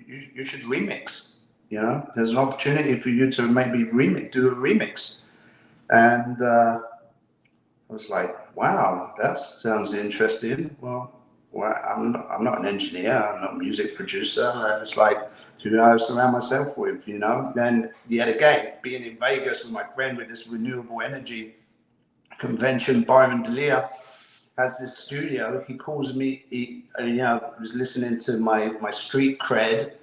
you should remix, there's an opportunity for you to maybe do a remix. And I was like, wow, that sounds interesting. Well, I'm not an engineer, I'm not a music producer. I was like, who do I surround myself with, Then yet again, being in Vegas with my friend with this renewable energy convention, Byron Delia has this studio. He calls me, he was listening to my street cred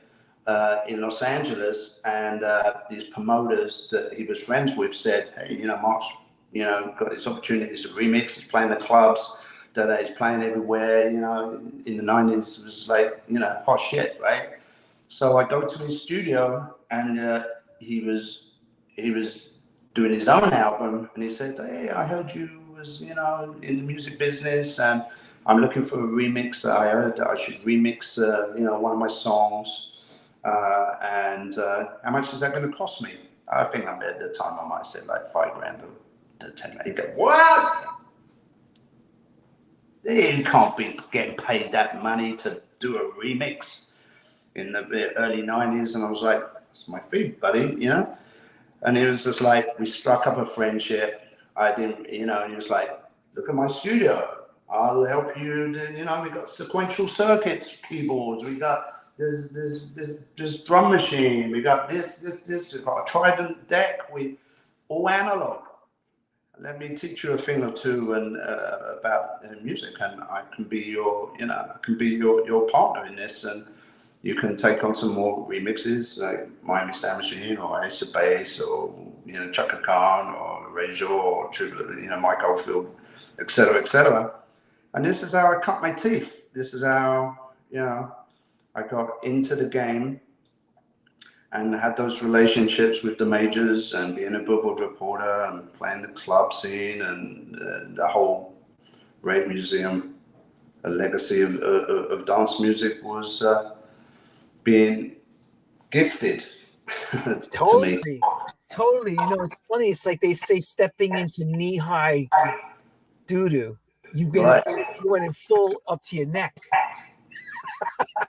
in Los Angeles, and these promoters that he was friends with said, hey, Mark's, got these opportunities to remix. He's playing the clubs, that he's playing everywhere, in the 90s. It was like, hot shit, right? So I go to his studio, and he was doing his own album, and he said, hey, I heard you was, in the music business, and I'm looking for a remix. I heard that I should remix, one of my songs, and how much is that going to cost me? I think at the time I might have said like $5,000 or $10,000. He go, what? You can't be getting paid that money to do a remix in the early 90s. And I was like, that's my fee, buddy, you know? And it was just like, we struck up a friendship. I didn't, you know, and he was like, look at my studio. I'll help you. You know, we got sequential circuits, keyboards. We got this drum machine. We got this. We got a Trident deck. We all analog. Let me teach you a thing or two and about music, and I can be your, you know, I can be your partner in this, and you can take on some more remixes like Miami Sound Machine or Ace of Base or, you know, Chaka Khan or Razor or, you know, Mike Oldfield, etc., etc. And this is how I cut my teeth. This is how, you know, I got into the game and had those relationships with the majors and being a Billboard reporter and playing the club scene and the whole rave museum, a legacy of dance music was being gifted to me. Totally. You know, it's funny. It's like they say stepping into knee-high doo-doo. You went in full up to your neck.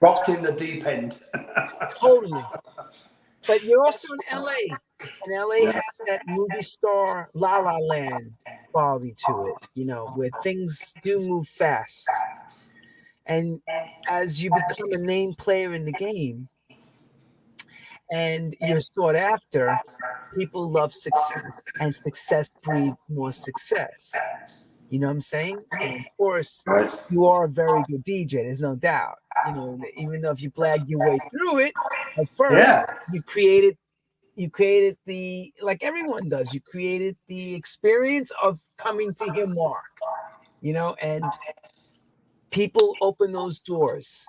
Dropped in the deep end. Totally. But you're also in LA, and LA has that movie star La La Land quality to it, you know, where things do move fast. And as you become a name player in the game and you're sought after, people love success, and success breeds more success. You know what I'm saying? And of course, you are a very good DJ. There's no doubt. You know, even though if you blagged your way through it at first, you created the, like everyone does, you created the experience of coming to hear Mark. You know, and people open those doors.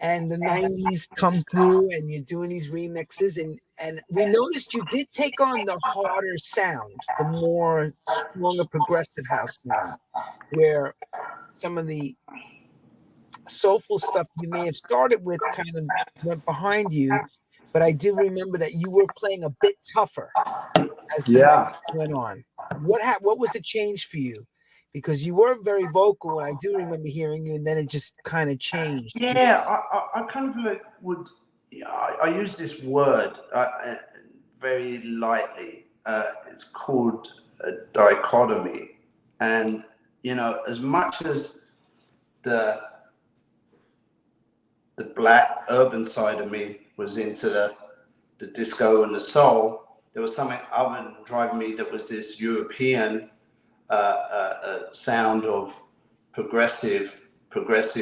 And the 90s come through and you're doing these remixes, and we noticed you did take on the harder sound, the more stronger progressive house sound, where some of the soulful stuff you may have started with kind of went behind you. But I do remember that you were playing a bit tougher as the night went on. What was the change for you? Because you were very vocal, and I do remember hearing you, and then it just kind of changed. Yeah, I kind of like would. I use this word very lightly. It's called a dichotomy, and you know, as much as the black urban side of me was into the disco and the soul, there was something other than driving me that was this European sound of progressive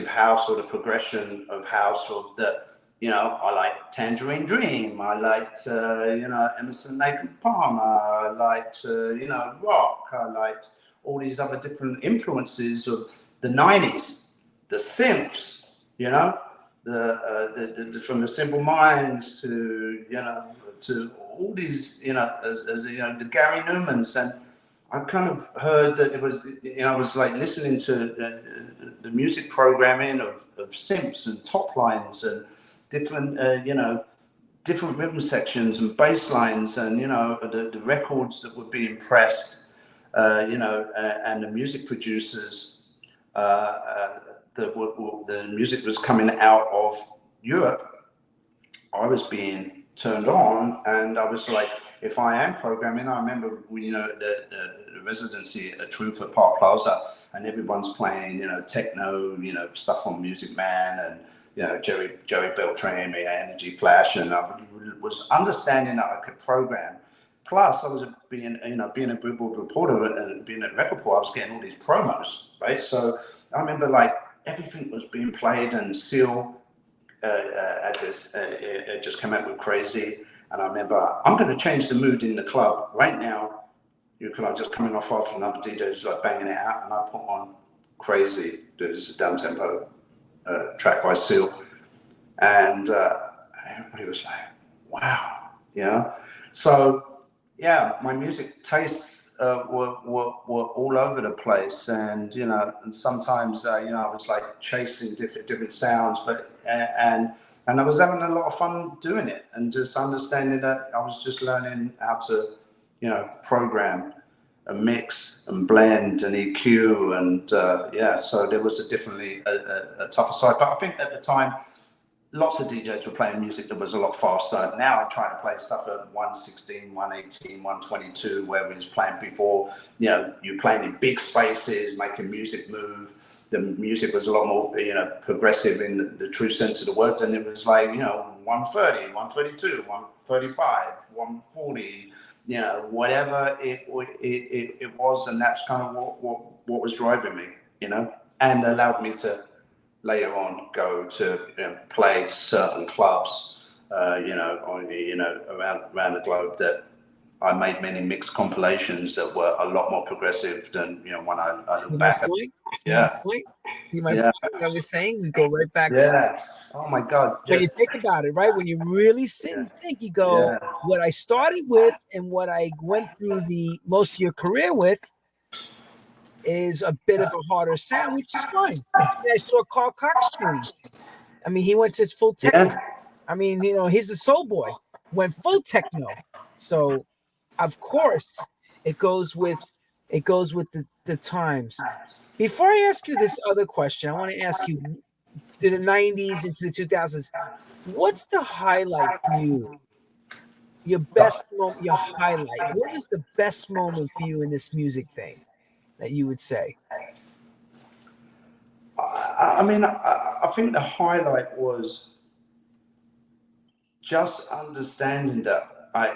house, or the progression of house, or the, you know, I like Tangerine Dream, I liked you know, Emerson, Lake and Palmer, I liked you know, rock, I liked all these other different influences of the 90s, the synths, you know, the from the Simple Minds to, you know, to all these, you know, as you know, the Gary Newmans. And I kind of heard that it was, you know, I was like listening to the music programming of synths and top lines and different, you know, different rhythm sections and bass lines, and, you know, the records that were being pressed, you know, and the music producers, the music was coming out of Europe. I was being turned on, and I was like, if I am programming, I remember, you know, the residency at Truth at Park Plaza, and everyone's playing, you know, techno, you know, stuff on Music Man, and, you know, Joey Beltran, Energy Flash, and I was understanding that I could program. Plus, I was being a Billboard reporter and being at Record Report, I was getting all these promos, right? So I remember, like, everything was being played, and Seal it just came out with Crazy. And I remember, I'm going to change the mood in the club right now. You can, just coming off after another DJ's like banging it out, and I put on Crazy. There's a down tempo track by Seal, and everybody was like, "Wow," you know. So yeah, my music tastes were all over the place, and, you know, and sometimes you know, I was like chasing different sounds, but and I was having a lot of fun doing it, and just understanding that I was just learning how to, you know, program mix and blend and EQ, and so there was definitely a tougher side. But I think at the time, lots of DJs were playing music that was a lot faster. Now I'm trying to play stuff at 116, 118, 122, where we was playing before. You're playing in big spaces, making music move. The music was a lot more, progressive in the true sense of the words, and it was like, 130, 132, 135, 140, whatever it was, and that's kind of what was driving me, and allowed me to later on go to play certain clubs, around the globe, that I made many mixed compilations that were a lot more progressive than when I look back. See my point? I was saying we go right back to. Oh my God. When you think about it, right? When you really sit and think, you go, what I started with and what I went through the most of your career with is a bit of a harder sound, which is fine. I saw Carl Cox change. I mean, he went to full techno. I mean, he's a soul boy, went full techno. So, of course, it goes with the times. Before I ask you this other question, I want to ask you, to the 90s into the 2000s, what's the highlight for you? Your best moment, your highlight. What was the best moment for you in this music thing that you would say? I think the highlight was just understanding that I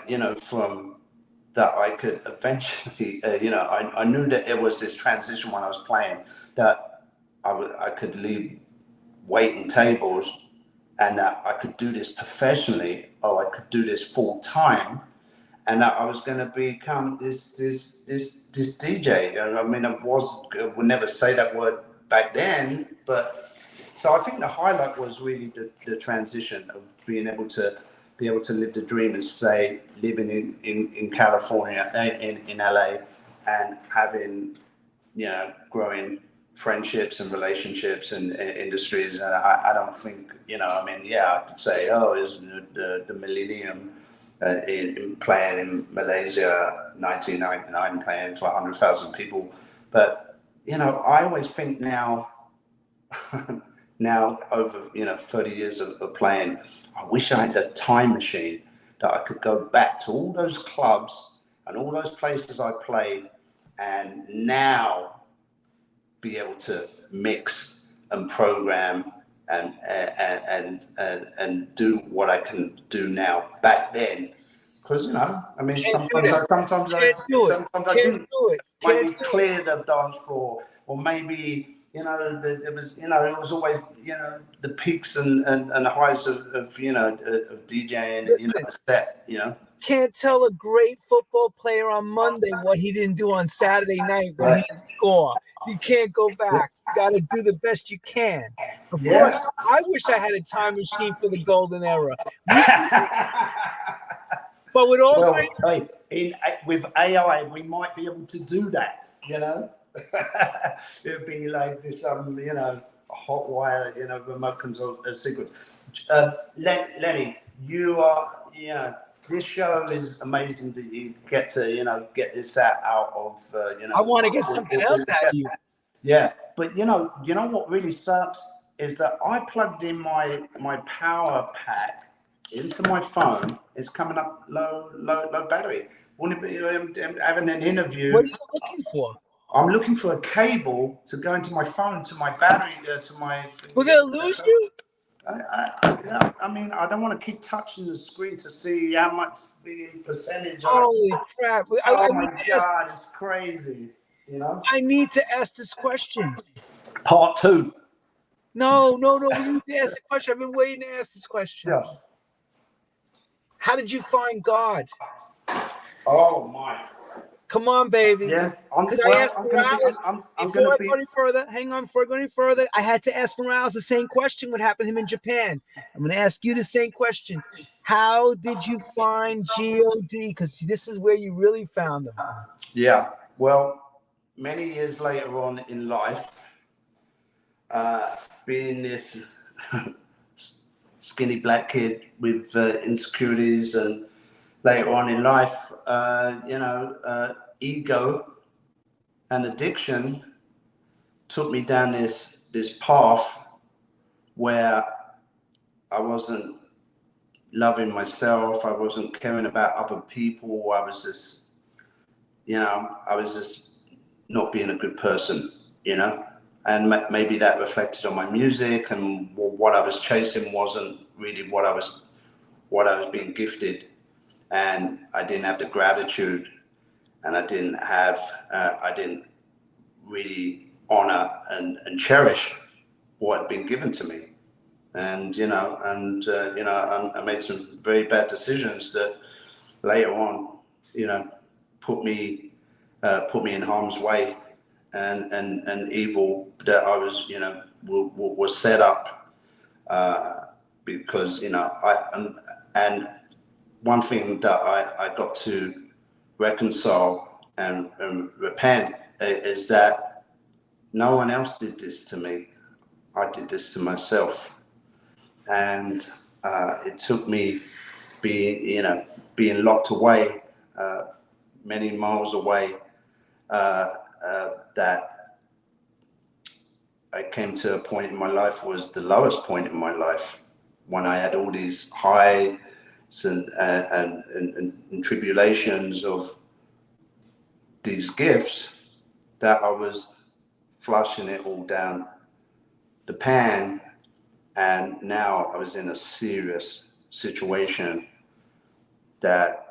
could eventually, I knew that there was this transition when I was playing, that I could leave waiting tables, and that I could do this professionally, or I could do this full time, and that I was going to become this DJ. I mean, I would never say that word back then, but so I think the highlight was really the transition of being able to live the dream and stay living in California, in LA, and having growing friendships and relationships and industries. And I don't think I could say, it's the millennium in playing in Malaysia, 1999, playing for 100,000 people. But I always think now over 30 years of playing, I wish I had a time machine that I could go back to all those clubs and all those places I played, and now be able to mix and program and do what I can do now back then. Because sometimes I do maybe clear the dance floor, or maybe it was always the peaks and the highs of DJing. The set. Can't tell a great football player on Monday what he didn't do on Saturday night when he didn't score. You can't go back. You got to do the best you can. Of course, I wish I had a time machine for the golden era. But with all with AI, we might be able to do that. It'd be like this, hot wire, remote control sequence. Lenny, you are, this show is amazing that you get to, get this out of, I want to get something else out of you. Yeah, but you know what really sucks is that I plugged in my power pack into my phone. It's coming up low battery. Wouldn't it be having an interview? What are you looking for? I'm looking for a cable to go into my phone, to my battery, to my. We're gonna lose you. I don't want to keep touching the screen to see how much the percentage. Holy crap! Oh my God, it's crazy. I need to ask this question. Part 2. No. We need to ask the question. I've been waiting to ask this question. Yeah. How did you find God? Oh my. Come on, baby. Yeah. Because I asked Morales before I go any further. Hang on, before I go any further, I had to ask Morales the same question. What happened to him in Japan? I'm going to ask you the same question. How did you find God? Because this is where you really found him. Yeah. Well, many years later on in life, being this skinny black kid with insecurities, and later on in life, ego and addiction took me down this path where I wasn't loving myself. I wasn't caring about other people. I was just, I was just not being a good person, and maybe that reflected on my music, and what I was chasing wasn't really what I was being gifted, and I didn't have the gratitude, and I didn't really honor and cherish what had been given to me. And I made some very bad decisions that later on put me in harm's way, and evil that I was set up, because and one thing that I got to reconcile and repent is that no one else did this to me. I did this to myself, and it took me being locked away, many miles away, that I came to a point in my life was the lowest point in my life, when I had all these highs and tribulations of these gifts, that I was flushing it all down the pan. And now I was in a serious situation that,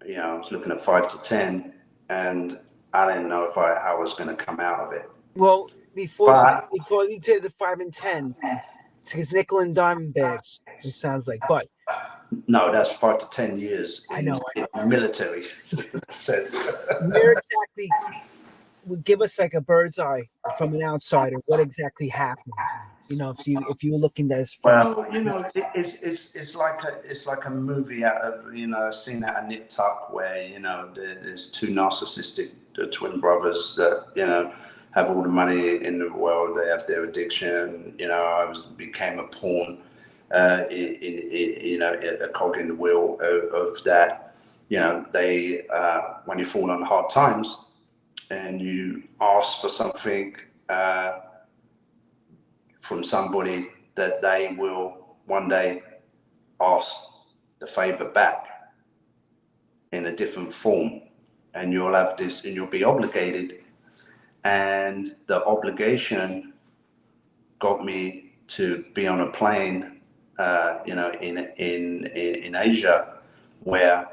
I was looking at 5 to 10, and I didn't know if I was going to come out of it. Well, before you did the 5 and 10, it's nickel and diamond bags, it sounds like. But no, that's 5 to 10 years in military sense. Where exactly would give us like a bird's eye from an outsider? What exactly happened? If you were looking at this from it's like a movie out of scene out of Nip Tuck, where there's two narcissistic twin brothers that have all the money in the world. They have their addiction. I became a pawn, a cog in the wheel of that. They when you fall on hard times and you ask for something from somebody, that they will one day ask the favor back in a different form, and you'll have this, and you'll be obligated. And the obligation got me to be on a plane, in Asia, where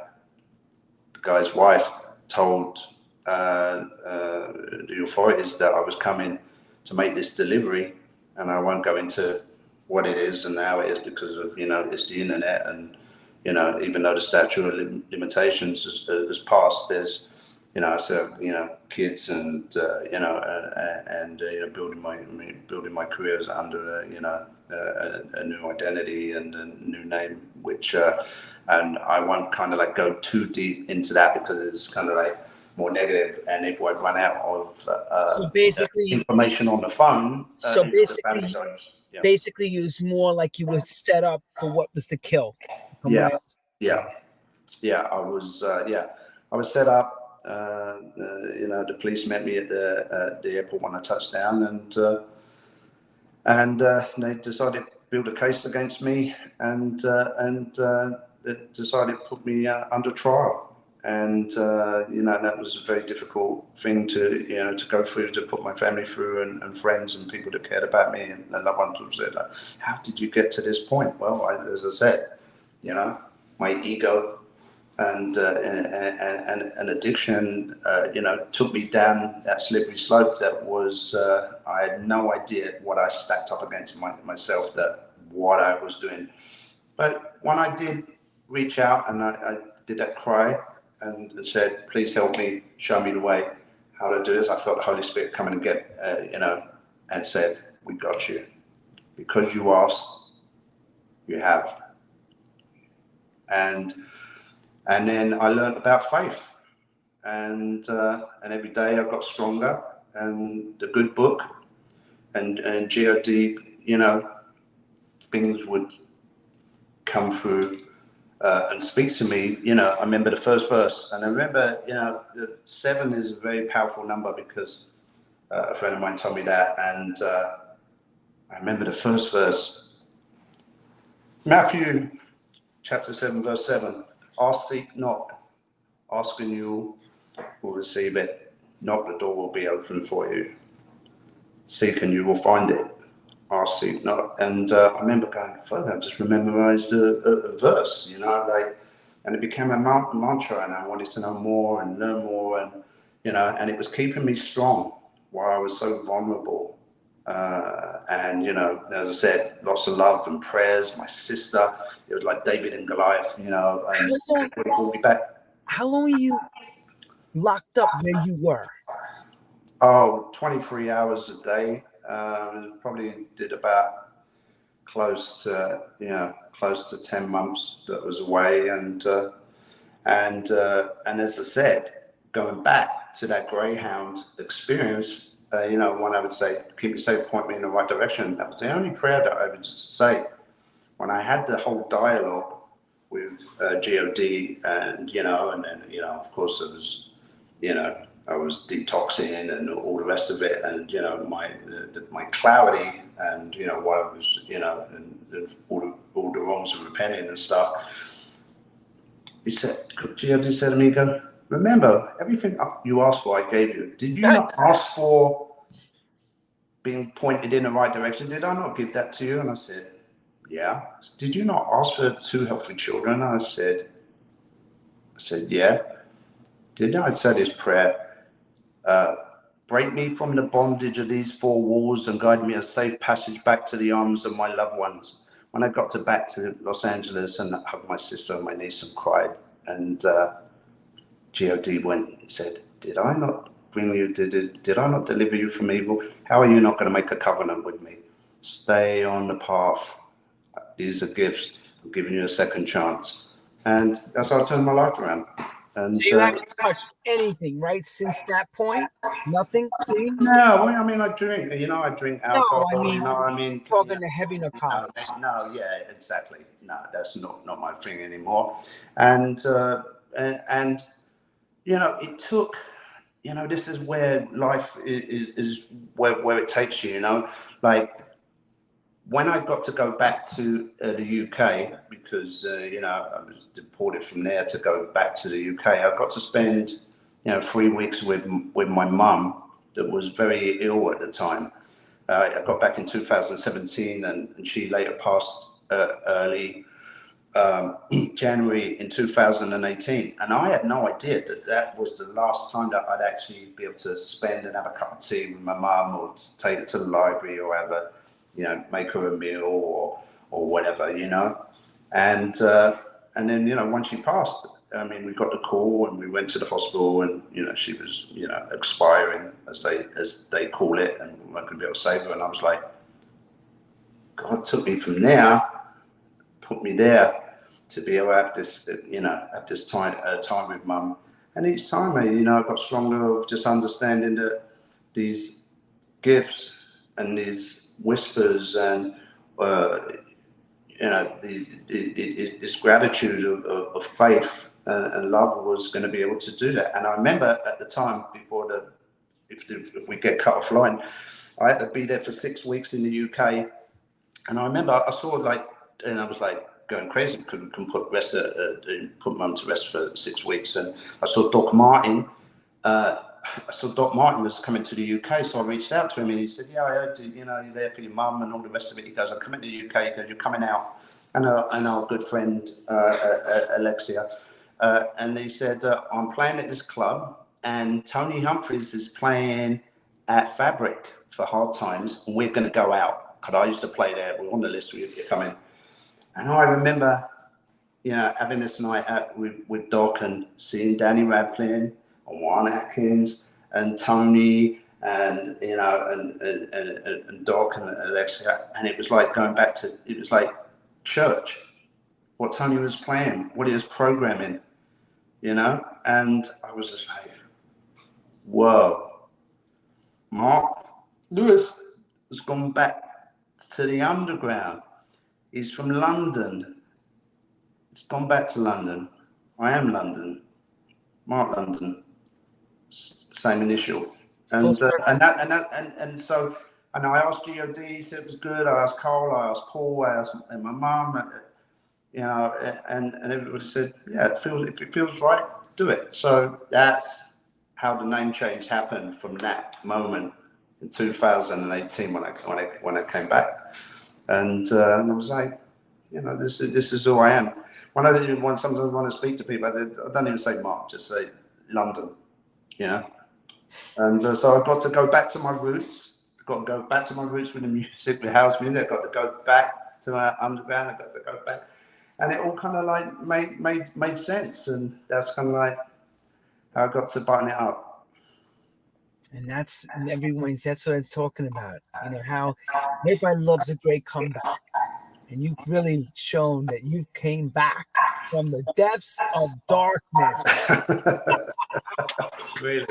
the guy's wife told the authorities that I was coming to make this delivery. And I won't go into what it is and how it is, because of it's the internet, and even though the statute of limitations has passed, there's kids and building my careers under a new identity and a new name, which and I won't kind of go too deep into that, because it's kind of more negative, and if I run out of so basically information on the phone, basically it was more like you were set up for what was to kill. I was set up. The police met me at the airport when I touched down, and they decided to build a case against me, and they decided to put me under trial. And that was a very difficult thing to go through, to put my family through, and friends and people that cared about me, and loved ones said, how did you get to this point? Well, as I said, my ego and addiction, took me down that slippery slope that was, I had no idea what I stacked up against myself, that what I was doing. But when I did reach out, and I did that cry, and said, please help me, show me the way, how to do this, I felt the Holy Spirit coming and get, and said, we got you. Because you asked, you have. And then I learned about faith. And every day I got stronger, and the good book and GOD, things would come through and speak to me, I remember the first verse, and I remember, 7 is a very powerful number because a friend of mine told me that, and I remember the first verse, Matthew chapter 7, verse 7, ask, seek, knock, ask and you will receive it, knock, the door will be open for you, seek and you will find it, ask, seek, knock. And I remember going further, I just memorized a verse, and it became a mantra, and I wanted to know more and learn more, and and it was keeping me strong while I was so vulnerable. And as I said, lots of love and prayers. My sister, it was like David and Goliath, and it brought me back. How long were you locked up where you were? 23 hours a day. Probably did about close to 10 months that was away, and as I said, going back to that Greyhound experience, one I would say, keep me safe, point me in the right direction. That was the only prayer that I would say when I had the whole dialogue with God, and then of course it was, I was detoxing and all the rest of it, and my clarity, and what I was, and all the wrongs of repenting and stuff. He said, God said to me, go, remember, everything you asked for, I gave you. Did you not ask for being pointed in the right direction? Did I not give that to you? And I said, yeah. Did you not ask for 2 healthy children? And I said, yeah. Didn't I say this prayer? Break me from the bondage of these 4 walls and guide me a safe passage back to the arms of my loved ones. When I got back to Los Angeles and hugged my sister and my niece and cried, and God went and said, did I not bring you, did I not deliver you from evil? How are you not going to make a covenant with me? Stay on the path. These are gifts. I'm giving you a second chance. And that's how I turned my life around. And so you haven't touched anything, right? Since that point? Nothing? Clean? No, I mean, I drink, I drink alcohol, talking to heavy narcotics. No, yeah, exactly. No, that's not my thing anymore. And it took, this is where life is where it takes you, like when I got to go back to the UK, because, I was deported from there to go back to the UK, I got to spend, 3 weeks with my mum that was very ill at the time. I got back in 2017, and she later passed early January in 2018. And I had no idea that was the last time that I'd actually be able to spend and have a cup of tea with my mum, or take her to the library, or ever, make her a meal or whatever, And then, once she passed, we got the call and we went to the hospital, and, she was, expiring, as they call it, and we weren't going to be able to save her. And I was like, God took me from there, put me there to be able to have this, have this time with mum. And each time, I got stronger of just understanding that these gifts and these whispers and, this gratitude of faith and love was going to be able to do that. And I remember at the time, before if we get cut offline, I had to be there for 6 weeks in the UK. And I remember I saw and I was going crazy, couldn't put mum to rest for 6 weeks. And I saw Doc Martin. Doc Martin was coming to the UK, so I reached out to him, and he said, yeah, I heard you're there for your mum and all the rest of it. He goes, I'm coming to the UK. He goes, you're coming out. And our good friend, Alexia. And he said, I'm playing at this club, and Tony Humphries is playing at Fabric for Hard Times, and we're going to go out. Because I used to play there. We're on the list. We're coming. And I remember, having this night out with Doc and seeing Danny Radcliffe, and Juan Atkins, and Tony, and and Doc and Alexia, and it was like going back to, it was like church, what Tony was playing, what he was programming, and I was just like, whoa, Mark Lewis has gone back to the underground. He's from London It's gone back to London. I am London. Mark London. Same initial. And so I asked GOD, he said it was good. I asked Carl, I asked Paul, I asked my mum, you know, and everybody said, yeah, if it feels right, do it. So that's how the name change happened from that moment in 2018 when I came back. And I was like, you know, this is who I am. Sometimes when I speak to people, I don't even say Mark, just say London, you know. And so I've got to go back to my roots. I've got to go back to my roots with the music, with house music. I've got to go back to my underground. I've got to go back, and it all kind of like made sense. And that's kind of like how I got to button it up. And that's what I'm talking about. You know how everybody loves a great comeback, and you've really shown that you came back from the depths of darkness. really,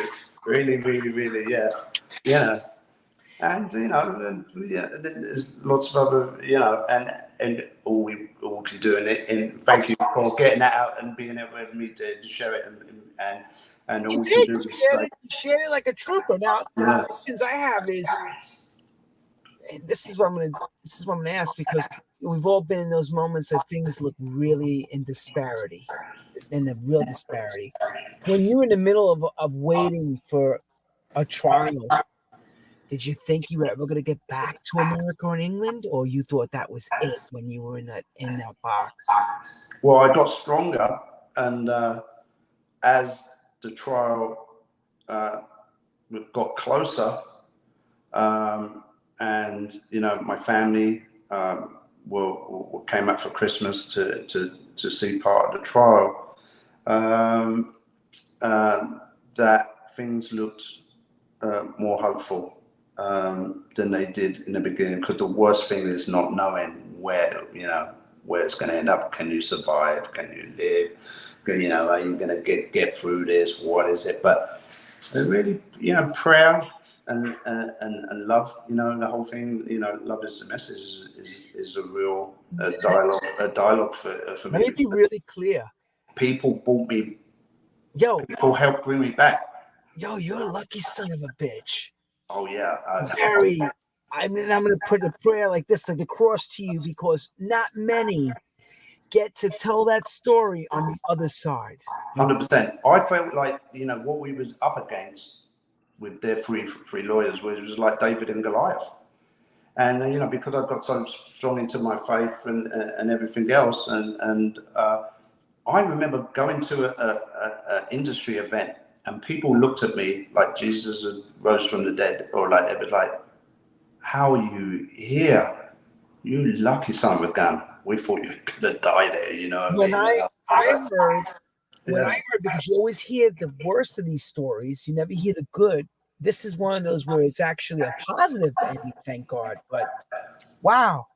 yeah. And you know, there's lots of other, you know, and all we can do and thank you for getting that out and being able with me to share it and all you we can did. do You shared it like a trooper. Now, the questions I have is, and this is what I'm gonna ask, because we've all been in those moments that things look really in the real disparity. When you were in the middle of waiting for a trial, did you think you were ever going to get back to America or England, or you thought that was it when you were in that box? Well, I got stronger, and as the trial got closer, and you know, my family came up for Christmas to see part of the trial. That things looked more hopeful than they did in the beginning, because the worst thing is not knowing where it's going to end up. Can you survive? Can you live? You know, are you going to get through this? What is it? But really, you know, prayer and love. You know, the whole thing. You know, love is the message. Is a real dialogue for me. Let me be really clear. People brought me. People helped bring me back. Yo, you're a lucky son of a bitch. Oh yeah. I'm going to put a prayer like this, like across to you, because not many get to tell that story on the other side. 100%. I felt like, you know, what we was up against with their three lawyers was like David and Goliath. And you know, because I got so strong into my faith and everything else, and I remember going to a industry event, and people looked at me like Jesus had rose from the dead, or like it was like, how are you here? You lucky son of a gun. We thought you could have died there, you know. When I heard, because you always hear the worst of these stories, you never hear the good. This is one of those where it's actually a positive ending, thank God. But wow,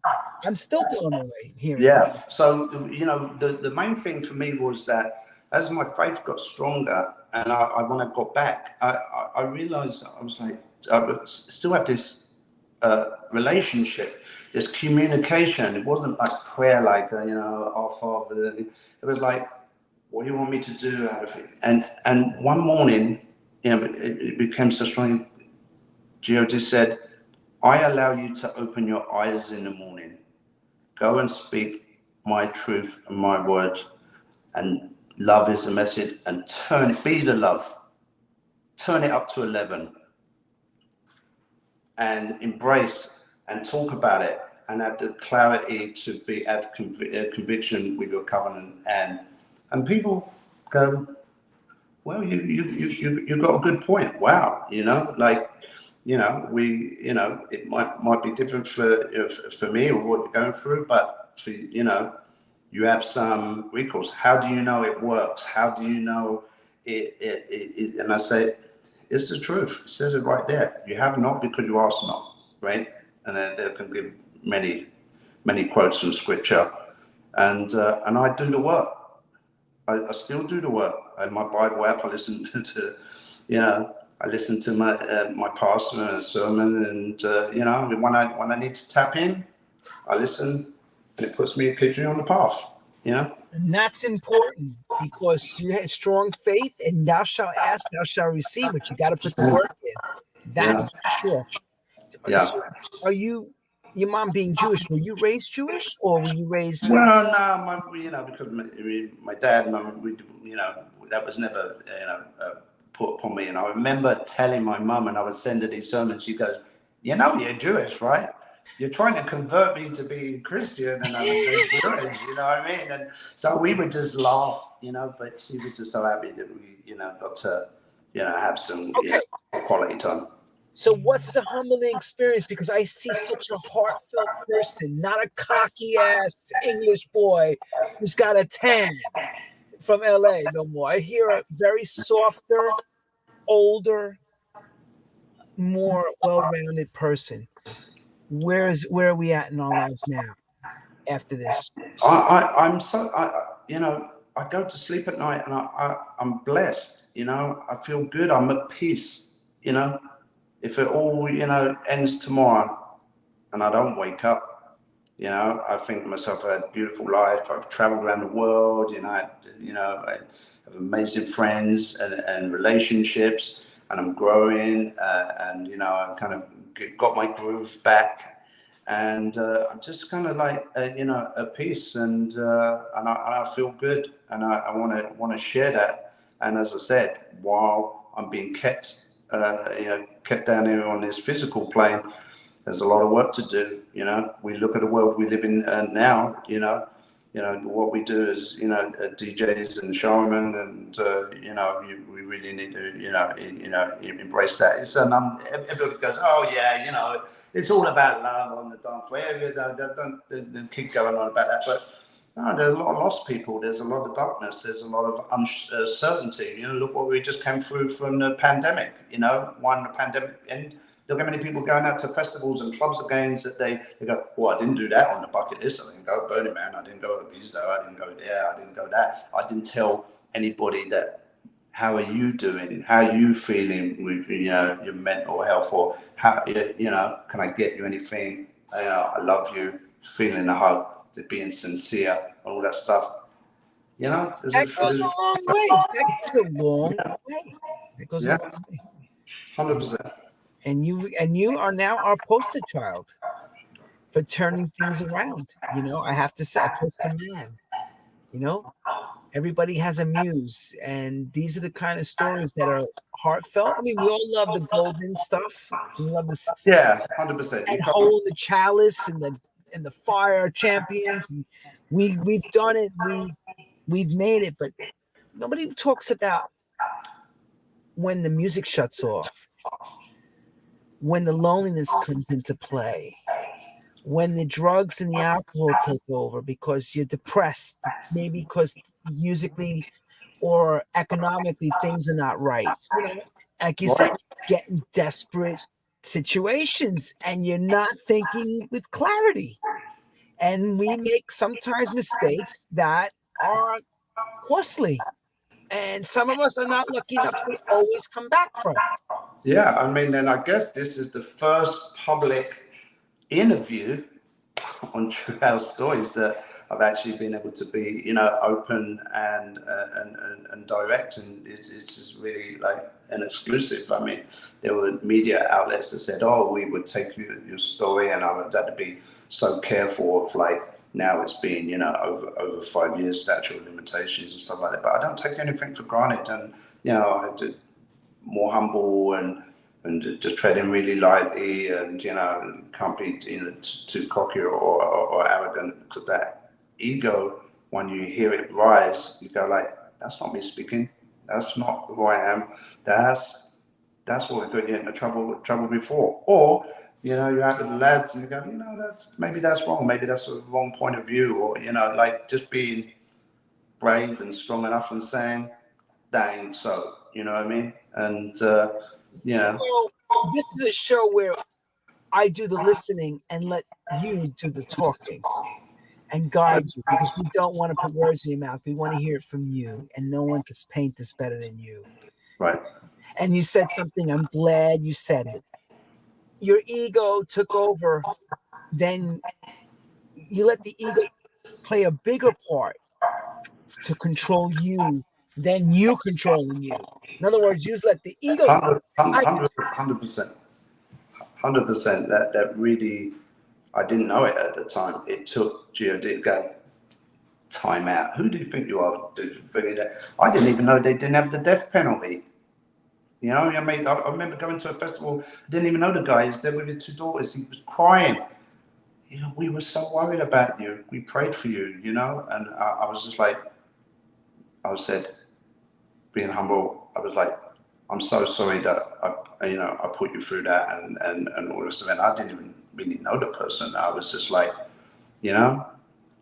I'm still blown away hearing. Yeah. So you know, the main thing for me was that as my faith got stronger, and when I got back, I realized I was like, I still have this relationship, this communication. It wasn't like prayer, like you know, our Father. It was like, what do you want me to do out of it? And one morning, you know, it became so strong. Gio just said, I allow you to open your eyes in the morning. Go and speak my truth and my word, and love is the message, and be the love. Turn it up to 11 and embrace and talk about it, and have the clarity to have conviction with your covenant. And people go, well, you got a good point. Wow, you know, like, you know, it might be different for me or what you're going through, but for, you know, you have some recourse. How do you know it works? How do you know it? And I say, it's the truth. It says it right there. You have not because you ask not, right? And then there can be many quotes from scripture, and I do the work. I still do the work. I have my Bible app. I listen to, you know, I listen to my pastor and a sermon, and you know, when I need to tap in, I listen, and it keeps me on the path, you know. And that's important because you had strong faith, and thou shalt ask, thou shalt receive, but you got to put the work in. Yeah, That's for sure. yeah. So, are you, your mom being Jewish, were you raised Jewish or were you raised? Well, no, because my dad, that was never, put upon me. And I remember telling my mum, and I would send her these sermons. She goes, you're Jewish, right? You're trying to convert me to be Christian, and I'm Jewish. You know what I mean? And so we would just laugh, But she was just so happy that we, got to, have some, Okay. quality time. So what's the humbling experience? Because I see such a heartfelt person, not a cocky ass English boy who's got a tan from LA no more. I hear a very softer, older, more well-rounded person. Where are we at in our lives now after this? I'm so I go to sleep at night and I'm blessed. I feel good. I'm at peace. If it all ends tomorrow and I don't wake up, I think to myself, I had a beautiful life. I've traveled around the world. I have amazing friends and relationships, and I'm growing. And I kind of got my groove back. And I'm just kind of like at peace, and I feel good, and I want to share that. And as I said, while I'm being kept down here on this physical plane, there's a lot of work to do. We look at the world we live in now. What we do as DJs and showmen, and we really need to embrace that. It's everybody goes, oh yeah, it's all about love on the dance floor. Don't keep going on about that. But no, there's a lot of lost people. There's a lot of darkness. There's a lot of uncertainty. Look what we just came through from the pandemic. One pandemic, and look how many people going out to festivals and clubs again that they go, well, I didn't do that on the bucket list. I didn't go Burning Man. I didn't go Ibiza. I didn't go there. I didn't go that. I didn't tell anybody that. How are you doing? How are you feeling with your mental health, or how can I get you anything? I love you. Feeling the hug, to being sincere, all that stuff. That goes a long way. That goes a long way. That goes a long way. 100%. And you are now our poster child for turning things around. I have to say, a poster man. Everybody has a muse, and these are the kind of stories that are heartfelt. I mean, we all love the golden stuff. We love the success. 100%. And holding the chalice and the fire champions. And we've done it. We've made it, but nobody talks about when the music shuts off, when the loneliness comes into play, when the drugs and the alcohol take over because you're depressed, maybe because musically or economically things are not right. Like you said, getting desperate situations and you're not thinking with clarity. And we make sometimes mistakes that are costly. And some of us are not lucky enough to always come back from. Yeah, I mean, and I guess this is the first public interview on True House Stories that I've actually been able to be, open and direct, and it's just really like an exclusive. I mean, there were media outlets that said, "Oh, we would take your story," and I would have to be so careful of like. Now it's been, over 5 years statute of limitations and stuff like that. But I don't take anything for granted, and I had to more humble and just treading really lightly, and can't be too cocky or arrogant, because that ego, when you hear it rise, you go like, that's not me speaking, that's not who I am, that's what got you into trouble before. Or you're out with the lads and you go, that's wrong, maybe that's a wrong point of view, or like just being brave and strong enough and saying, that ain't so, you know what I mean? And Well, this is a show where I do the listening and let you do the talking and guide you, because we don't want to put words in your mouth. We want to hear it from you, and no one can paint this better than you. Right. And you said something, I'm glad you said it. Your ego took over, then you let the ego play a bigger part to control you than you controlling you. In other words, you just let the ego. 100%. That really, I didn't know it at the time. It took God to go, time out. Who do you think you are? I didn't even know they didn't have the death penalty. You know, I mean, I remember going to a festival. I didn't even know the guy. He was there with his 2 daughters. He was crying. You know, we were so worried about you. We prayed for you, you know. And I was just like, I said, being humble, I was like, I'm so sorry that I put you through that and all this. And I didn't even really know the person. I was just like, you know,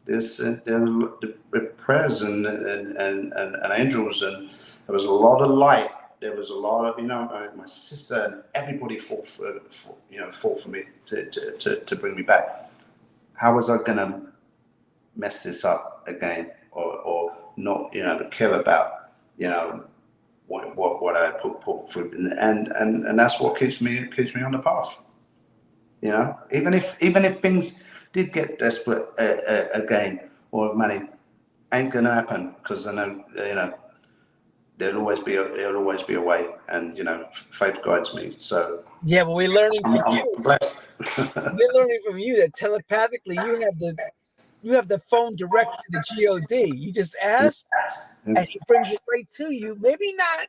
this the prayers and angels, and there was a lot of light. There was a lot of, you know, my sister and everybody fought for me to bring me back. How was I gonna mess this up again, or not, you know, care about, you know, what I put through, and that's what keeps me on the path. You know, even if things did get desperate again, or money ain't gonna happen, because I know, you know, there'll always be a way, and you know, faith guides me. So yeah, but we're learning from you. Blessed. We're learning from you that telepathically you have the phone direct to the God. You just ask, and he brings it right to you. Maybe not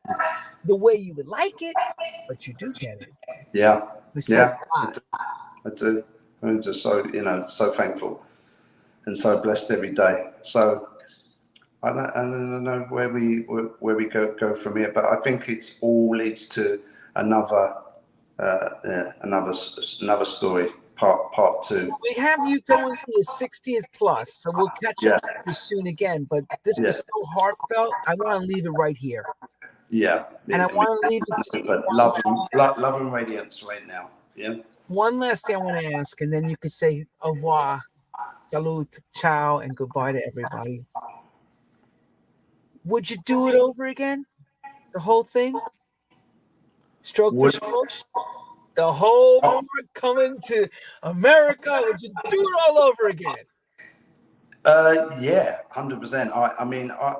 the way you would like it, but you do get it. Yeah, Which says a lot. I do. I'm just so, you know, so thankful and so blessed every day. So I don't know where we go from here, but I think it's all leads to another story, part 2. We have you going to the 60th plus, so we'll catch up with you soon again. But this was so heartfelt. I want to leave it right here. Yeah, and I want to leave it. But love and radiance right now. Yeah. One last thing I want to ask, and then you could say au revoir, salute, ciao, and goodbye to everybody. Would you do it over again? The whole thing? Stroke for stroke? The whole world coming to America? Would you do it all over again? Yeah, 100%. I mean, I,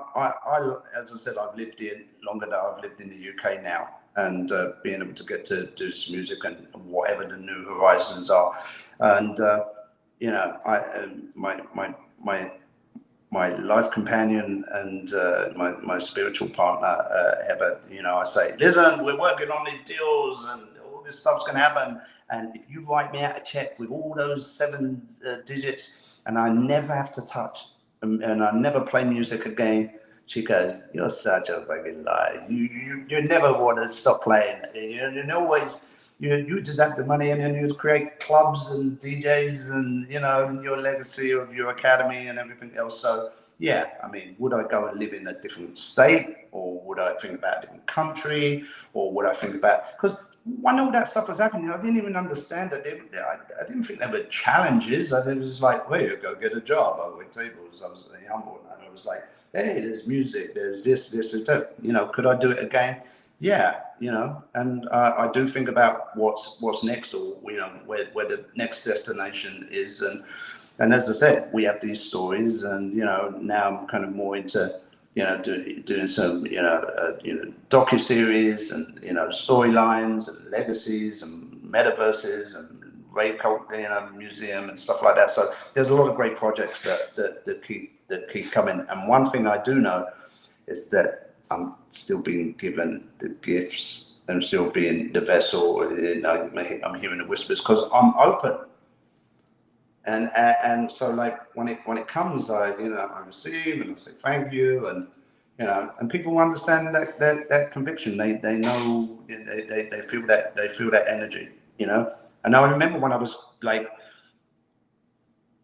as I said, I've lived in longer than I've lived in the UK now, and being able to get to do some music and whatever the new horizons are, and you know, my life companion and my spiritual partner, Heather, you know, I say, listen, we're working on these deals and all this stuff's going to happen. And if you write me out a check with all those 7 digits and I never have to touch and I never play music again, she goes, you're such a fucking liar. You never want to stop playing. You always... You just have the money and then you create clubs and DJs and, you know, your legacy of your academy and everything else. So, yeah, I mean, would I go and live in a different state, or would I think about a different country, or would I think about... Because when all that stuff was happening, I didn't even understand that. I didn't think there were challenges. I was like, well, you go get a job. I wait tables. I was humble. And I was like, hey, there's music. There's this, and that. You know, could I do it again? Yeah, you know, and I do think about what's next, or, you know, where the next destination is, and as I said, we have these stories, and, you know, now I'm kind of more into, you know, doing some, you know, docuseries and, you know, storylines and legacies and metaverses and rave cult, you know, museum and stuff like that. So there's a lot of great projects that keep coming, and one thing I do know is that I'm still being given the gifts. I'm still being the vessel. I'm hearing the whispers because I'm open. And so, like, when it comes, I receive and I say thank you, and, you know, and people understand that conviction. They know, they feel that energy, you know. And I remember when I was like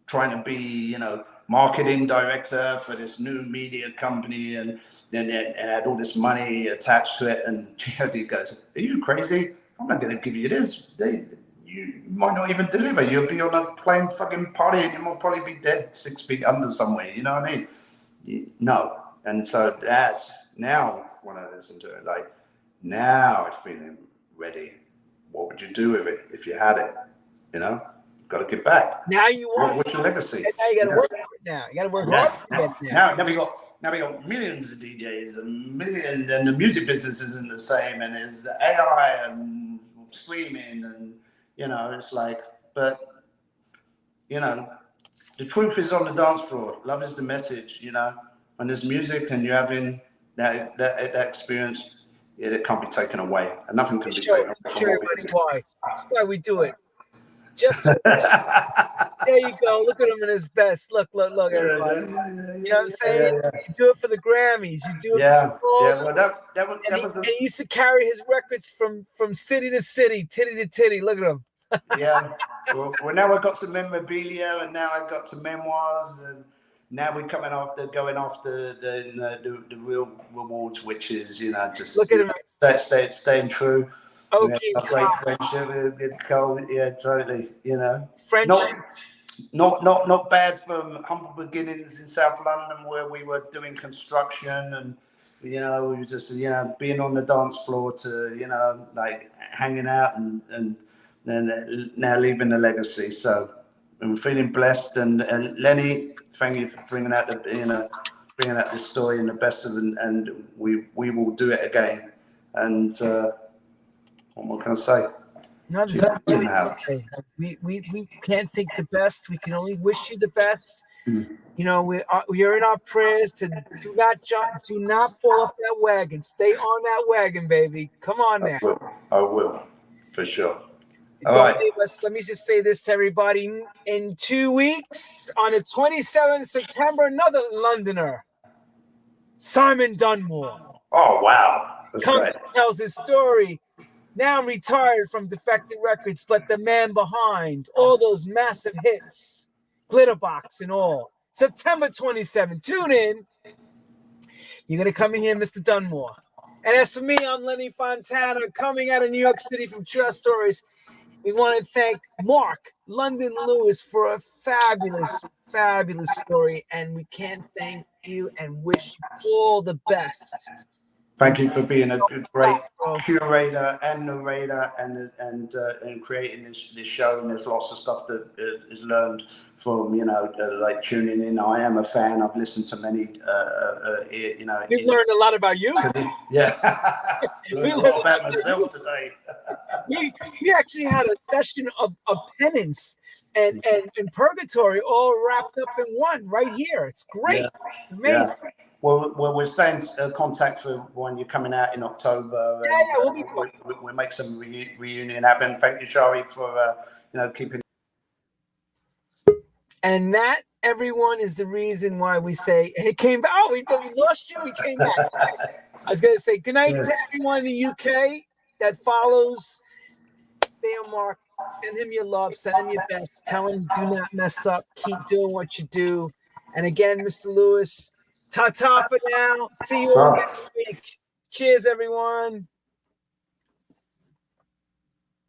trying to be, you know, marketing director for this new media company, and then had all this money attached to it, and GOD goes, are you crazy? I'm not going to give you this. You might not even deliver. You'll be on a plane fucking party and you might probably be dead 6 feet under somewhere, you know what I mean? No. And so that's now, when I listen to it, like, now I'm feeling ready. What would you do with it if you had it, you know? Got to get back. Now you want. What's your legacy? Now you got to work for it now. You got to work hard to get there. Now we got now we got millions of DJs and the music business isn't the same, and there's AI and streaming, and you know, it's like, but you know, the truth is on the dance floor. Love is the message, you know. When there's music and you're having that experience, it can't be taken away, and nothing can be taken away. Show everybody why. That's why we do it. Just so there you go. Look at him in his best. Look, everybody. You know what I'm saying? You do it for the Grammys. You do it for the Gold. Well, and he used to carry his records from city to city, titty to titty. Look at him. Yeah. Well, now I've got some memorabilia, and now I've got some memoirs, and now we're going after the real rewards, which is, you know, just look at him. Staying true. Okay, a great friendship with Cole. Yeah, totally. You know, friendship. Not bad from humble beginnings in South London, where we were doing construction, and you know, we were just, you know, being on the dance floor to, you know, like hanging out and now leaving a legacy. So I'm feeling blessed. And Lenny, thank you for bringing out this story in the best of them, and we will do it again. And what more can I say? Nothing. We can't think the best. We can only wish you the best. You know, we're in our prayers to do not fall off that wagon. Stay on that wagon, baby. Come on now. I will, for sure. Let me just say this to everybody. In 2 weeks, on the 27th of September, another Londoner, Simon Dunmore. Oh, wow. That's comes great. and tells his story. Now I'm retired from Defected Records, but the man behind all those massive hits, Glitterbox and all. September 27th. Tune in. You're going to come in here, Mr. Dunmore. And as for me, I'm Lenny Fontana, coming out of New York City from True Stories. We want to thank Mark London Lewis for a fabulous, fabulous story. And we can't thank you and wish you all the best. Thank you for being a great curator and narrator and creating this show. And there's lots of stuff that is learned from, you know, like tuning in. I am a fan. I've listened to many, you know. We've learned a lot about you. Yeah. We learned a lot about myself today. we actually had a session of penance and purgatory all wrapped up in one right here. It's great. Yeah. Amazing. Yeah. Well, we're staying in contact for when you're coming out in October. Yeah, we'll be cool. We'll make some reunion happen. Thank you, Shari, for you know, keeping. And that, everyone, is the reason why we say it came back. Oh, we lost you. We came back. I was gonna say good night to everyone in the UK that follows. Stay on Mark. Send him your love. Send him your best. Tell him do not mess up. Keep doing what you do. And again, Mr. Lewis. Ta-ta for now. See you all next week. Cheers, everyone.